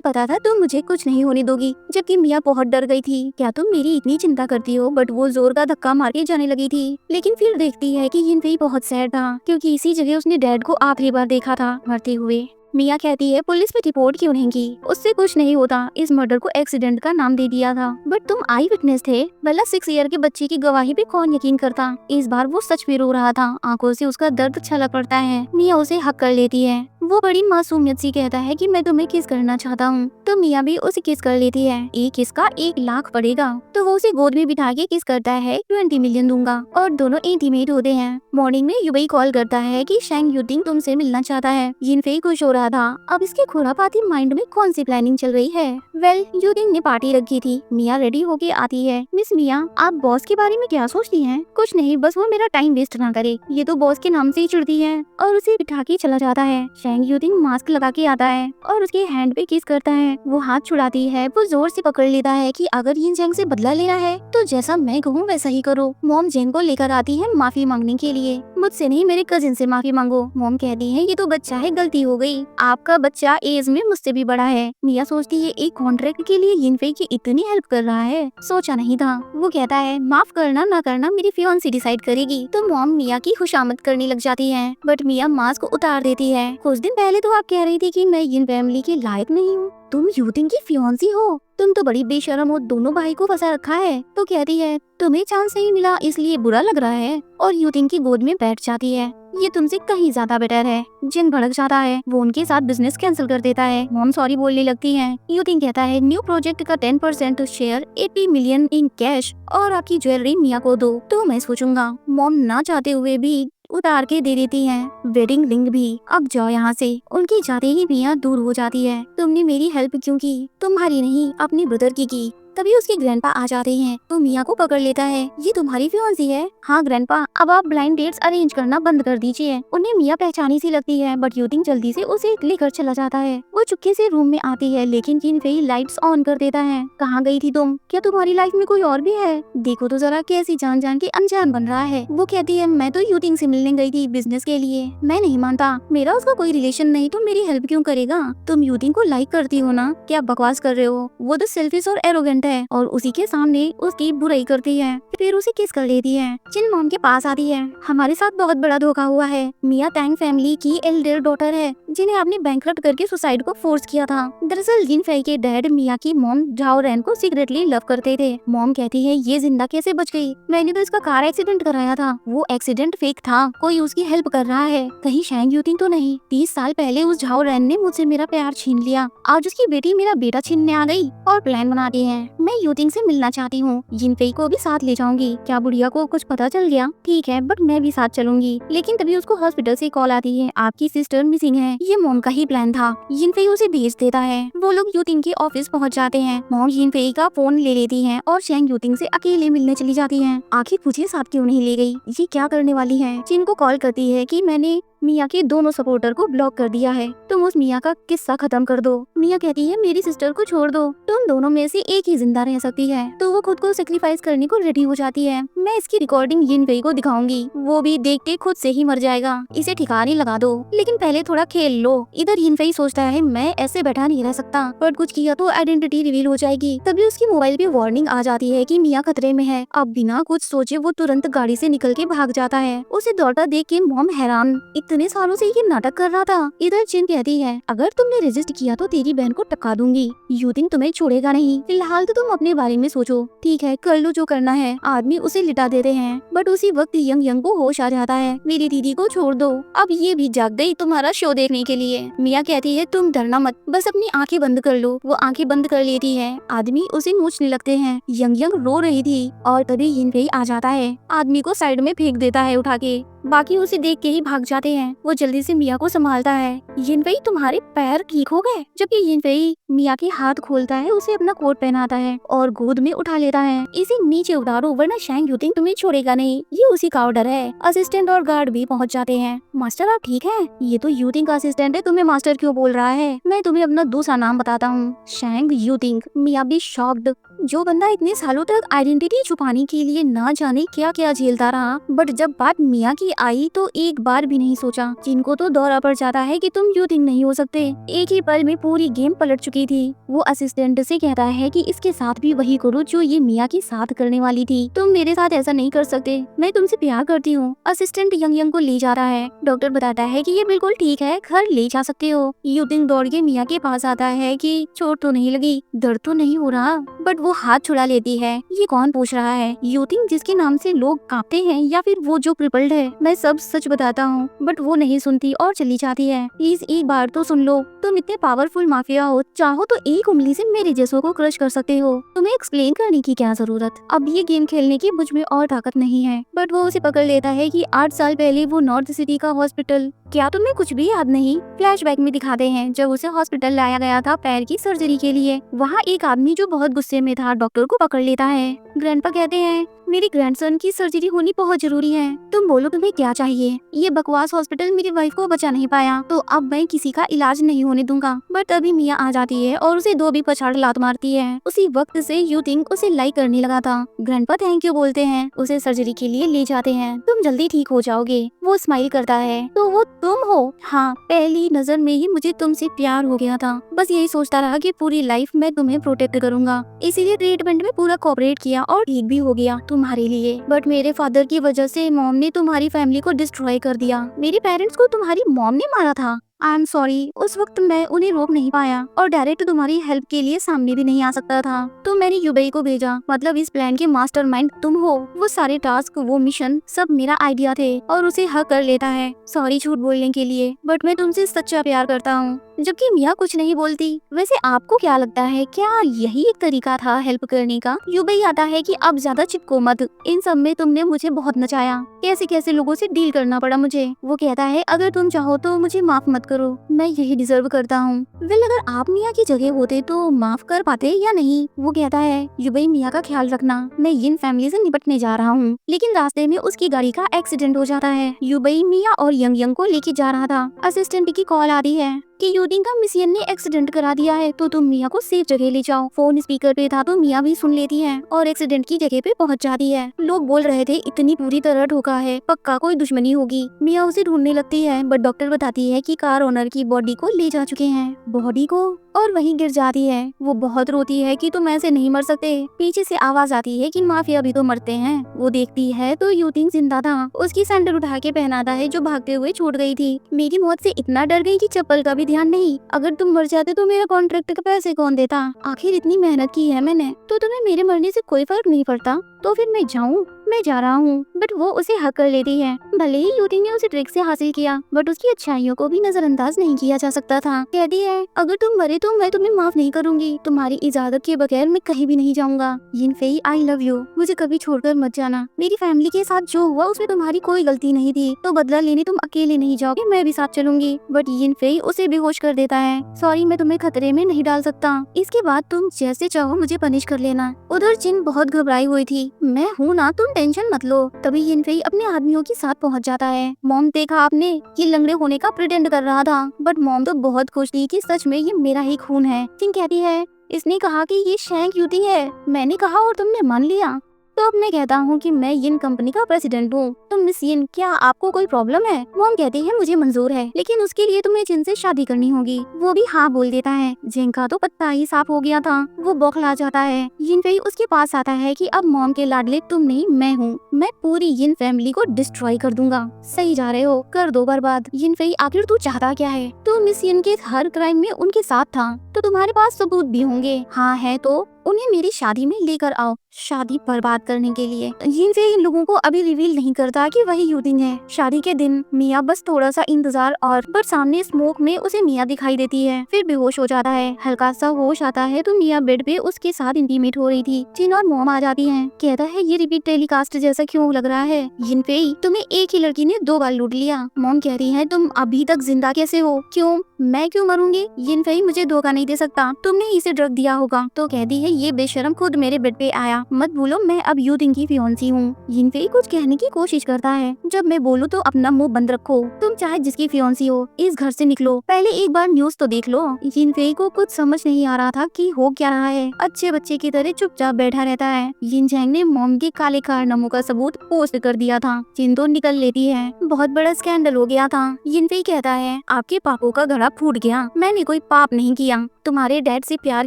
पता था तुम मुझे कुछ नहीं होने दोगी। जबकि मिया बहुत डर गई थी। क्या तुम मेरी इतनी चिंता करती हो, बट वो जोर का धक्का मार के जाने लगी थी। लेकिन फिर देखती है कि यिनफेई बहुत सैड था क्योंकि इसी जगह उसने डैड को आखिरी बार देखा था मरते हुए। मिया कहती है पुलिस में रिपोर्ट क्यों नहीं की, उससे कुछ नहीं होता, इस मर्डर को एक्सीडेंट का नाम दे दिया था। बट तुम आई विटनेस थे, भला 6 ईयर के बच्चे की गवाही पे कौन यकीन करता। इस बार वो सच में रो रहा था, आंखों से उसका दर्द छलक पड़ता है। मिया उसे हक कर लेती है। वो बड़ी मासूमियत सी कहता है कि मैं तुम्हें किस करना चाहता हूँ, तो मिया भी उसे किस कर लेती है। एक किस का 1 लाख पड़ेगा, तो वो उसे गोद में बिठा के किस करता है 20 मिलियन दूंगा, और दोनों इंटीमेट होते हैं। मॉर्निंग में युबई कॉल करता है कि शेंग युटिंग तुमसे मिलना चाहता है। यिनफेई खुश हो रहा था। अब इसके खुरापाती माइंड में कौन सी प्लानिंग चल रही है। वेल, युटिंग ने पार्टी रखी थी। मिया रेडी होके आती है। मिस मिया, आप बॉस के बारे में क्या सोचती हैं? कुछ नहीं, बस वो मेरा टाइम वेस्ट ना करे। ये तो बॉस के नाम से ही चिढ़ती है, और उसे बिठा के चला जाता है। शेंग युटिंग मास्क लगा के आता है और उसके हैंड पे किस करता है। वो हाथ छुड़ाती है। वो जोर से पकड़ लेता है कि अगर यिन जेंग से बदला लेना है तो जैसा मैं कहूँ वैसा ही करो। मॉम जेंग को लेकर आती है माफी मांगने के लिए। मुझसे नहीं, मेरे कजिन से माफी मांगो। मॉम कहती है ये तो बच्चा है, गलती हो गई। आपका बच्चा एज में मुझसे भी बड़ा है। मिया सोचती है एक कॉन्ट्रैक्ट के लिए यिनफेई की इतनी हेल्प कर रहा है, सोचा नहीं था। वो कहता है माफ करना ना करना मेरी फियांसी डिसाइड करेगी। तो मॉम मिया की खुशामद करने लग जाती है बट मिया मास्क उतार देती है। कुछ दिन पहले तो आप कह रही थी कि मैं यिन फैमिली के लायक नहीं हूँ, तुम युटिंग की फियांसी हो, तुम तो बड़ी बेशरम हो, दोनों भाई को फंसा रखा है। तो कहती है तुम्हें चांस नहीं मिला इसलिए बुरा लग रहा है, और युटिंग की गोद में बैठ जाती है। ये तुमसे कहीं ज्यादा बेटर है। जिन भड़क जाता है, वो उनके साथ बिजनेस कैंसिल कर देता है। मॉम सॉरी बोलने लगती है। युटिंग कहता है न्यू प्रोजेक्ट का 10% शेयर 80 मिलियन इन कैश और आपकी ज्वेलरी मिया को दो तो मैं सोचूंगा। मॉम ना चाहते हुए भी उतार के दे देती हैं, वेडिंग रिंग भी। अब जाओ यहाँ से। उनकी जाते ही मिया दूर हो जाती है। तुमने मेरी हेल्प क्यों की? तुम्हारी नहीं, अपने ब्रदर की। तभी उसके ग्रैंडपा आ जाते हैं तो मिया को पकड़ लेता है। ये तुम्हारी फियांसी है? हाँ ग्रैंडपा, अब आप ब्लाइंड डेट्स अरेंज करना बंद कर दीजिए। उन्हें मिया पहचानी सी लगती है बट युटिंग जल्दी से उसे लेकर चला जाता है। वो चुपके से रूम में आती है लेकिन यिनफेई लाइट्स ऑन कर देता है। कहाँ गई थी तुम? क्या तुम्हारी लाइफ में कोई और भी है? देखो तो जरा कैसी जान जान के अनजान बन रहा है। वो कहती है मैं तो युटिंग से मिलने गई थी बिजनेस के लिए। मैं नहीं मानता, मेरा उसका कोई रिलेशन नहीं तो मेरी हेल्प क्यों करेगा? तुम युटिंग को लाइक करती हो ना? क्या बकवास कर रहे हो? वो तो सेल्फिश और एरोगेंट है और उसी के सामने उसकी बुराई करती है, फिर उसे किस कर लेती है। जिन मॉम के पास आती है। हमारे साथ बहुत बड़ा धोखा हुआ है। मिया टैंग फैमिली की एल्डर डॉटर है जिन्हें आपने बैंकरप्ट करके सुसाइड को फोर्स किया था। दरअसल यिनफेई के डैड मिया की मॉम झाओ रैन को सीक्रेटली लव करते थे। मॉम कहती है ये जिंदा कैसे बच गई? मैंने तो इसका कार एक्सीडेंट कराया था। वो एक्सीडेंट फेक था, कोई उसकी हेल्प कर रहा है, कहीं शेंग युटिंग तो नहीं। 30 साल पहले उस झाओ रैन ने मुझसे मेरा प्यार छीन लिया, आज उसकी बेटी मेरा बेटा छीनने आ गई और प्लान बनाती है। मैं युटिंग से मिलना चाहती हूँ, यिनफेई को भी साथ ले जाऊंगी। क्या बुढ़िया को कुछ पता चल गया? ठीक है, बट मैं भी साथ चलूंगी। लेकिन तभी उसको हॉस्पिटल से कॉल आती है, आपकी सिस्टर मिसिंग है। ये मॉम का ही प्लान था। यिनफेई उसे भेज देता है। वो लोग युटिंग के ऑफिस पहुँच जाते हैं। मॉम यिनफेई का फोन ले लेती है और शेंग युटिंग से अकेले मिलने चली जाती है। आखिर पूछे साथ क्यों नहीं ले गई? ये क्या करने वाली है? जिनको कॉल करती है कि मैंने मिया के दोनों सपोर्टर को ब्लॉक कर दिया है। तुम उस मिया का किस्सा खत्म कर दो। मिया कहती है मेरी सिस्टर को छोड़ दो, तुम दोनों में से एक ही जिंदा रह सकती है। तो वो खुद को सेक्रीफाइस करने को रेडी हो जाती है। मैं इसकी रिकॉर्डिंग यिनफेई को दिखाऊंगी, वो भी देख के खुद से ही मर जाएगा। इसे ठिकाने लगा दो, लेकिन पहले थोड़ा खेल लो। इधर यिनफेई सोचता है मैं ऐसे बैठा नहीं रह सकता, पर कुछ किया तो आइडेंटिटी रिवील हो जाएगी। तभी उसकी मोबाइल पे वार्निंग आ जाती है कि मिया खतरे में है। अब बिना कुछ सोचे वो तुरंत गाड़ी से निकल के भाग जाता है। उसे दौड़ता देख के मॉम हैरान, इतने सालों से ये नाटक कर रहा था। इधर जिन कहती है अगर तुमने रेजिस्ट किया तो तेरी बहन को टपका दूंगी। यूथिंग तुम्हें छोड़ेगा नहीं, फिलहाल तो तुम अपने बारे में सोचो। ठीक है कर लो जो करना है। आदमी उसे लिटा देते हैं, बट उसी वक्त यंग को होश आ जाता है। मेरी दीदी को छोड़ दो, अब ये भी जाग गई तुम्हारा शो देखने के लिए। मिया कहती है तुम डरना मत, बस अपनी आंखें बंद कर लो। वो आंखें बंद कर लेती है। आदमी उसे नोचने लगते हैं। यंग रो रही थी और तभी यिनफेई आ जाता है। आदमी को साइड में फेंक देता है उठा के। बाकी उसे देख के ही भाग जाते हैं। वो जल्दी से मिया को संभालता है। यिनफेई तुम्हारे पैर ठीक हो गए? जबकि यिनफेई मिया के हाथ खोलता है, उसे अपना कोट पहनाता है और गोद में उठा लेता है। इसे नीचे उतारो वरना शैंग यूथिंग तुम्हें छोड़ेगा नहीं। ये उसी का ऑर्डर है। असिस्टेंट और गार्ड भी पहुंच जाते हैं। मास्टर आप ठीक है? ये तो यूथिंग का असिस्टेंट है, तुम्हें मास्टर क्यों बोल रहा है? मैं तुम्हें अपना दूसरा नाम बताता हूँ, शैंग यूथिंग। मिया भी शॉक्ड। जो बंदा इतने सालों तक आइडेंटिटी छुपाने के लिए ना जाने क्या क्या झेलता रहा, बट जब बात मिया की आई तो एक बार भी नहीं सोचा। जिनको तो दौरा पड़ जाता है कि तुम यूथिंग नहीं हो सकते। एक ही पल में पूरी गेम पलट चुकी थी। वो असिस्टेंट से कहता है कि इसके साथ भी वही करो जो ये मिया के साथ करने वाली थी। तुम मेरे साथ ऐसा नहीं कर सकते, मैं तुमसे प्यार करती हूँ। असिस्टेंट यंग को ले जा रहा है। डॉक्टर बताता है कि ये बिल्कुल ठीक है, घर ले जा सकते हो। यूथिंग दौड़ के मिया के पास आता है कि चोट तो नहीं लगी, दर्द तो नहीं हो रहा, बट वो हाथ छुड़ा लेती है। ये कौन पूछ रहा है? यूथिंग जिसके नाम से लोग कांपते हैं या फिर वो जो क्रिपल्ड है? मैं सब सच बताता हूँ, बट वो नहीं सुनती और चली जाती है। प्लीज एक बार तो सुन लो, तुम इतने पावरफुल माफिया हो, चाहो तो एक उंगली से मेरे जैसों को क्रश कर सकते हो। तुम्हें एक्सप्लेन करने की क्या जरूरत? अब ये गेम खेलने की मुझ में और ताकत नहीं है। बट वो उसे पकड़ लेता है कि 8 साल पहले वो नॉर्थ सिटी का हॉस्पिटल, क्या तुम्हें कुछ भी याद नहीं? फ्लैशबैक में दिखाते हैं जब उसे हॉस्पिटल लाया गया था पैर की सर्जरी के लिए। वहाँ एक आदमी जो बहुत गुस्से में था डॉक्टर को पकड़ लेता है। ग्रैंडपा कहते हैं मेरे ग्रैंडसन की सर्जरी होनी बहुत जरूरी है, तुम बोलो तुम्हें क्या चाहिए? ये बकवास हॉस्पिटल मेरी वाइफ को बचा नहीं पाया, तो अब मैं किसी का इलाज नहीं होने दूंगा। बट अभी मिया आ जाती है और उसे दो भी पछाड़ लात मारती है। उसी वक्त से यूथिंग उसे लाइक करने लगा था। ग्रैंडपा थैंक यू बोलते हैं, उसे सर्जरी के लिए ले जाते हैं। तुम जल्दी ठीक हो जाओगे। वो स्माइल करता है। तो वो तुम हो? हाँ, पहली नजर में ही मुझे तुमसे प्यार हो गया था। बस यही सोचता रहा कि पूरी लाइफ मैं तुम्हें प्रोटेक्ट करूंगा, इसीलिए ट्रीटमेंट में पूरा कोऑपरेट किया और ठीक भी हो गया तुम्हारे लिए। बट मेरे फादर की वजह से मॉम ने तुम्हारी फैमिली को डिस्ट्रॉय कर दिया। मेरे पेरेंट्स को तुम्हारी मॉम ने मारा था। आई एम सॉरी, उस वक्त मैं उन्हें रोक नहीं पाया और डायरेक्ट तुम्हारी हेल्प के लिए सामने भी नहीं आ सकता था। तो मैंने यूबेई को भेजा, मतलब इस प्लान के मास्टरमाइंड तुम हो। वो सारे टास्क, वो मिशन सब मेरा आइडिया थे। और उसे हक कर लेता है सॉरी झूठ बोलने के लिए, बट मैं तुमसे सच्चा प्यार करता हूँ। जबकि मिया कुछ नहीं बोलती। वैसे आपको क्या लगता है, क्या यही एक तरीका था हेल्प करने का? यूबेई आता है कि अब ज्यादा चिपको मत, इन सब में तुमने मुझे बहुत नचाया, कैसे कैसे लोगों से डील करना पड़ा मुझे। वो कहता है अगर तुम चाहो तो मुझे माफ मत करो, मैं यही डिजर्व करता हूँ। वेल अगर आप मिया की जगह होते तो माफ कर पाते या नहीं? वो कहता है यूबेई मिया का ख्याल रखना, मैं इन फैमिली से निपटने जा रहा हूँ। लेकिन रास्ते में उसकी गाड़ी का एक्सीडेंट हो जाता है। यूबेई मिया और यंग को लेके जा रहा था। असिस्टेंट की कॉल आती है कि यूथिंग का मिसियन ने एक्सीडेंट करा दिया है, तो तुम मिया को सेफ जगह ले जाओ। फोन स्पीकर पे था तो मिया भी सुन लेती है और एक्सीडेंट की जगह पे पहुंच जाती है। लोग बोल रहे थे इतनी पूरी तरह ठोका है, पक्का कोई दुश्मनी होगी। मिया उसे ढूंढने लगती है, बट डॉक्टर बताती है कि कार ओनर की बॉडी को ले जा चुके हैं। बॉडी को? और वहीं गिर जाती है। वो बहुत रोती है कि तुम ऐसे नहीं मर सकते। पीछे से आवाज आती है कि माफिया भी तो मरते हैं। वो देखती है तो यूथिंग जिंदा था। उसकी सैंडल उठा के पहनाता है जो भागते हुए छूट गई थी। मेरी मौत से इतना डर गई कि चप्पल का भी ध्यान नहीं। अगर तुम मर जाते तो मेरा कॉन्ट्रैक्ट के पैसे कौन देता? आखिर इतनी मेहनत की है मैंने, तो तुम्हें मेरे मरने से कोई फर्क नहीं पड़ता? तो फिर मैं जाऊँ? मैं जा रहा हूँ। बट वो उसे हक कर लेती है। भले ही यूथिंग ने उसे ट्रिक से हासिल किया, बट उसकी अच्छाइयों को भी नजरअंदाज नहीं किया जा सकता था। कहती है अगर तुम मरे तो मैं तुम्हें माफ नहीं करूंगी। तुम्हारी इजाजत के बगैर मैं कहीं भी नहीं जाऊंगा। यिनफेई आई लव यू, मुझे कभी छोड़कर मत जाना। मेरी फैमिली के साथ जो हुआ उसमें तुम्हारी कोई गलती नहीं थी, तो बदला लेने तुम अकेले नहीं जाओगे, मैं भी साथ चलूंगी। बट यिनफेई उसे बेहोश कर देता है। सॉरी, मैं तुम्हें खतरे में नहीं डाल सकता, इसके बाद तुम जैसे चाहो मुझे पनिश कर लेना। उधर जिन बहुत घबराई हुई थी। मैं हूँ ना, तुम टेंशन मत लो। तभी यिनफेई अपने आदमियों के साथ पहुंच जाता है। मॉम देखा आपने, ये लंगड़े होने का प्रिटेंड कर रहा था, बट मॉम तो बहुत खुश थी कि सच में ये मेरा ही खून है। जिन कहती है इसने कहा कि ये शैंक यूटिंग है, मैंने कहा और तुमने मान लिया। तो अब मैं कहता हूँ कि मैं यिन कंपनी का प्रेसिडेंट हूँ। तो मिस यिन, क्या आपको कोई प्रॉब्लम है? मॉम कहती है मुझे मंजूर है, लेकिन उसके लिए तुम्हें जिन से शादी करनी होगी। वो भी हाँ बोल देता है। जिन का तो पत्ता ही साफ हो गया था, वो बौखला जाता है। यिनफेई उसके पास आता है कि अब मॉम के लाडले तुम नहीं मैं हूँ, मैं पूरी यिन फैमिली को डिस्ट्रॉय कर दूंगा। सही जा रहे हो, कर दो बर्बाद। यिनफेई आखिर तू चाहता क्या है? तो मिस यिन के हर क्राइम में उनके साथ था, तो तुम्हारे पास सबूत भी होंगे। हाँ है तो उन्हें मेरी शादी में लेकर आओ, शादी बर्बाद करने के लिए। यिनफेई इन लोगों को अभी रिवील नहीं करता कि वही यूटिंग है। शादी के दिन मिया बस थोड़ा सा इंतजार और पर सामने स्मोक में उसे मिया दिखाई देती है, फिर बेहोश हो जाता है। हल्का सा होश आता है तो मिया बेड पे उसके साथ इंटीमेट हो रही थी। जिन और मॉम आ जाती हैं। कहता है ये रिपीट टेलीकास्ट जैसा क्यों लग रहा है? यिनफेई, तुम्हें एक ही लड़की ने 2 बार लूट लिया। मॉम कह रही है तुम अभी तक जिंदा कैसे हो? क्यों, मैं क्यों मरूंगी? यिनफेई मुझे धोखा नहीं दे सकता, तुमने इसे ड्रग दिया होगा। तो कहती है ये बेशरम खुद मेरे बेड पे आया, मत भूलो मैं अब यूटिंग की फियोंसी हूँ। यिनफेई कुछ कहने की कोशिश करता है। जब मैं बोलूँ तो अपना मुंह बंद रखो, तुम चाहे जिसकी फियोंसी हो, इस घर से निकलो, पहले एक बार न्यूज तो देख लो। यिनफेई को कुछ समझ नहीं आ रहा था कि हो क्या रहा है। अच्छे बच्चे की तरह चुपचाप बैठा रहता है। यिनचैंग ने मॉम के काले कारनामों का सबूत पोस्ट कर दिया था। जिन तो निकल लेती है, बहुत बड़ा स्कैंडल हो गया था। यिनफेई कहता है आपके पापों का घड़ा फूट गया, मैंने कोई पाप नहीं किया, तुम्हारे डैड से प्यार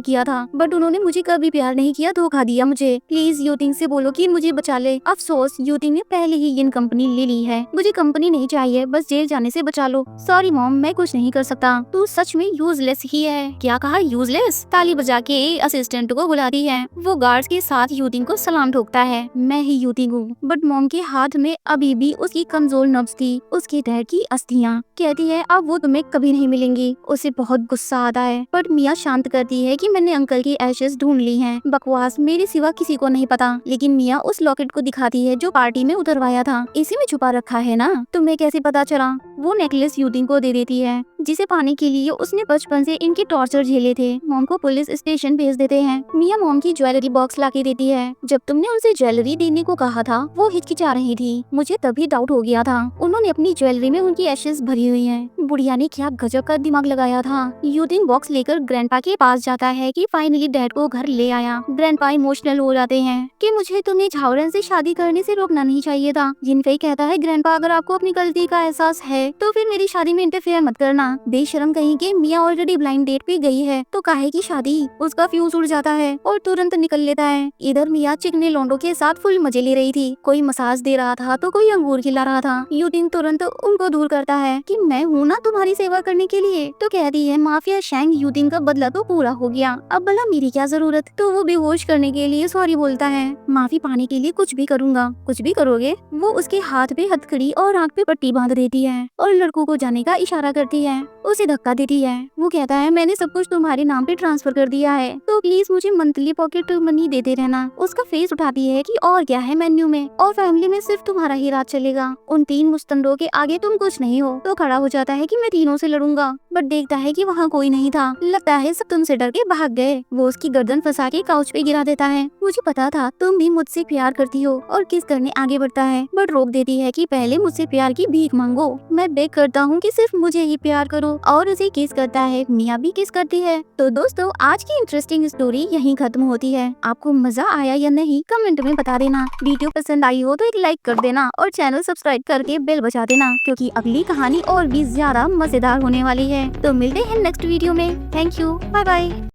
किया था, बट उन्होंने मुझे कभी प्यार नहीं किया, धोखा दिया मुझे। प्लीज यूटिंग से बोलो कि मुझे बचा ले। अफसोस यूटिंग ने पहले ही यिन कंपनी ले ली है, मुझे कंपनी नहीं चाहिए, बस जेल जाने से बचा लो। सॉरी मॉम, मैं कुछ नहीं कर सकता, तू सच में यूजलेस ही है। क्या कहा यूजलेस? ताली बजा के असिस्टेंट को बुलाती है। वो गार्ड्स के साथ यूटिंग को सलाम ठोकता है। मैं ही यूटिंग हूँ, बट मॉम के हाथ में अभी भी उसकी कमजोर नब्ज थी, उसके डैड की अस्थियाँ। कहती है अब वो तुम्हें कभी नहीं मिलेंगी। उसे बहुत गुस्सा आता है, बट मिया शांत करती है कि मैंने अंकल की एशेस ढूंढ ली हैं। बकवास, मेरे सिवा किसी को नहीं पता। लेकिन मिया उस लॉकेट को दिखाती है जो पार्टी में उतरवाया था, इसी में छुपा रखा है ना, तुम्हें कैसे पता चला? वो नेकलेस यूटिंग को दे देती है, जिसे पाने के लिए उसने बचपन से इनके टॉर्चर झेले थे। मॉम को पुलिस स्टेशन भेज देते हैं। मिया मॉम की ज्वेलरी बॉक्स लाके देती है। जब तुमने उनसे ज्वेलरी देने को कहा था, वो हिचकिचा रही थी, मुझे तभी डाउट हो गया था, उन्होंने अपनी ज्वेलरी में उनकी एशेस भरी हुई हैं। बुढ़िया ने क्या गजब का दिमाग लगाया था। यूटिंग बॉक्स लेकर ग्रैंडपा के पास जाता है कि फाइनली डैड को घर ले आया। ग्रैंडपा इमोशनल हो जाते हैं कि मुझे तुम्हें झाओरन से शादी करने से रोकना नहीं चाहिए था। यिनफेई कहता है ग्रैंडपा अगर आपको अपनी गलती का एहसास है तो फिर मेरी शादी में इंटरफेयर मत करना। बेशरम कहीं के, मिया ऑलरेडी ब्लाइंड डेट पे गई है तो काहे की शादी? उसका फ्यूज उड़ जाता है और तुरंत निकल लेता है। इधर मिया चिकने लोंडो के साथ फुल मजे ले रही थी, कोई मसाज दे रहा था तो कोई अंगूर खिला रहा था। यूटिंग तुरंत उनको दूर करता है कि मैं हूँ ना तुम्हारी सेवा करने के लिए। तो कहती है माफिया शैंग यूटिंग का बदला तो पूरा हो गया, अब भला मेरी क्या जरूरत? तो वो बेहोश करने के लिए सॉरी बोलता है, माफी पाने के लिए कुछ भी करूंगा। कुछ भी करोगे? वो उसके हाथ पे हथकड़ी और आंख पे पट्टी बांध देती है और लड़कों को जाने का इशारा करती है, उसे धक्का देती है। वो कहता है मैंने सब कुछ तुम्हारे नाम पे ट्रांसफर कर दिया है, तो प्लीज मुझे मंथली पॉकेट मनी देते रहना। उसका फेस उठाती है कि और क्या है मेन्यू में, और फैमिली में सिर्फ तुम्हारा ही राज चलेगा, उन 3 मुस्तंडों के आगे तुम कुछ नहीं हो। तो खड़ा हो जाता है कि मैं तीनों से लड़ूंगा, बट देखता है कि वहाँ कोई नहीं था, लगता है सब तुमसे डर के भाग गए। वो उसकी गर्दन फंसा के काउच पे गिरा देता है। मुझे पता था तुम भी मुझसे प्यार करती हो, और किस करने आगे बढ़ता है, बट रोक देती है कि पहले मुझसे प्यार की भीख मांगो, मैं बेग करता हूँ कि सिर्फ मुझे ही प्यार करो, और उसे किस करता है। मिया भी किस करती है। तो दोस्तों आज की इंटरेस्टिंग स्टोरी यहीं खत्म होती है। आपको मजा आया या नहीं कमेंट में बता देना। वीडियो पसंद आई हो तो एक लाइक कर देना और चैनल सब्सक्राइब करके बेल बजा देना, क्योंकि अगली कहानी और भी ज्यादा मजेदार होने वाली है। तो मिलते हैं नेक्स्ट वीडियो में। Thank you, bye bye.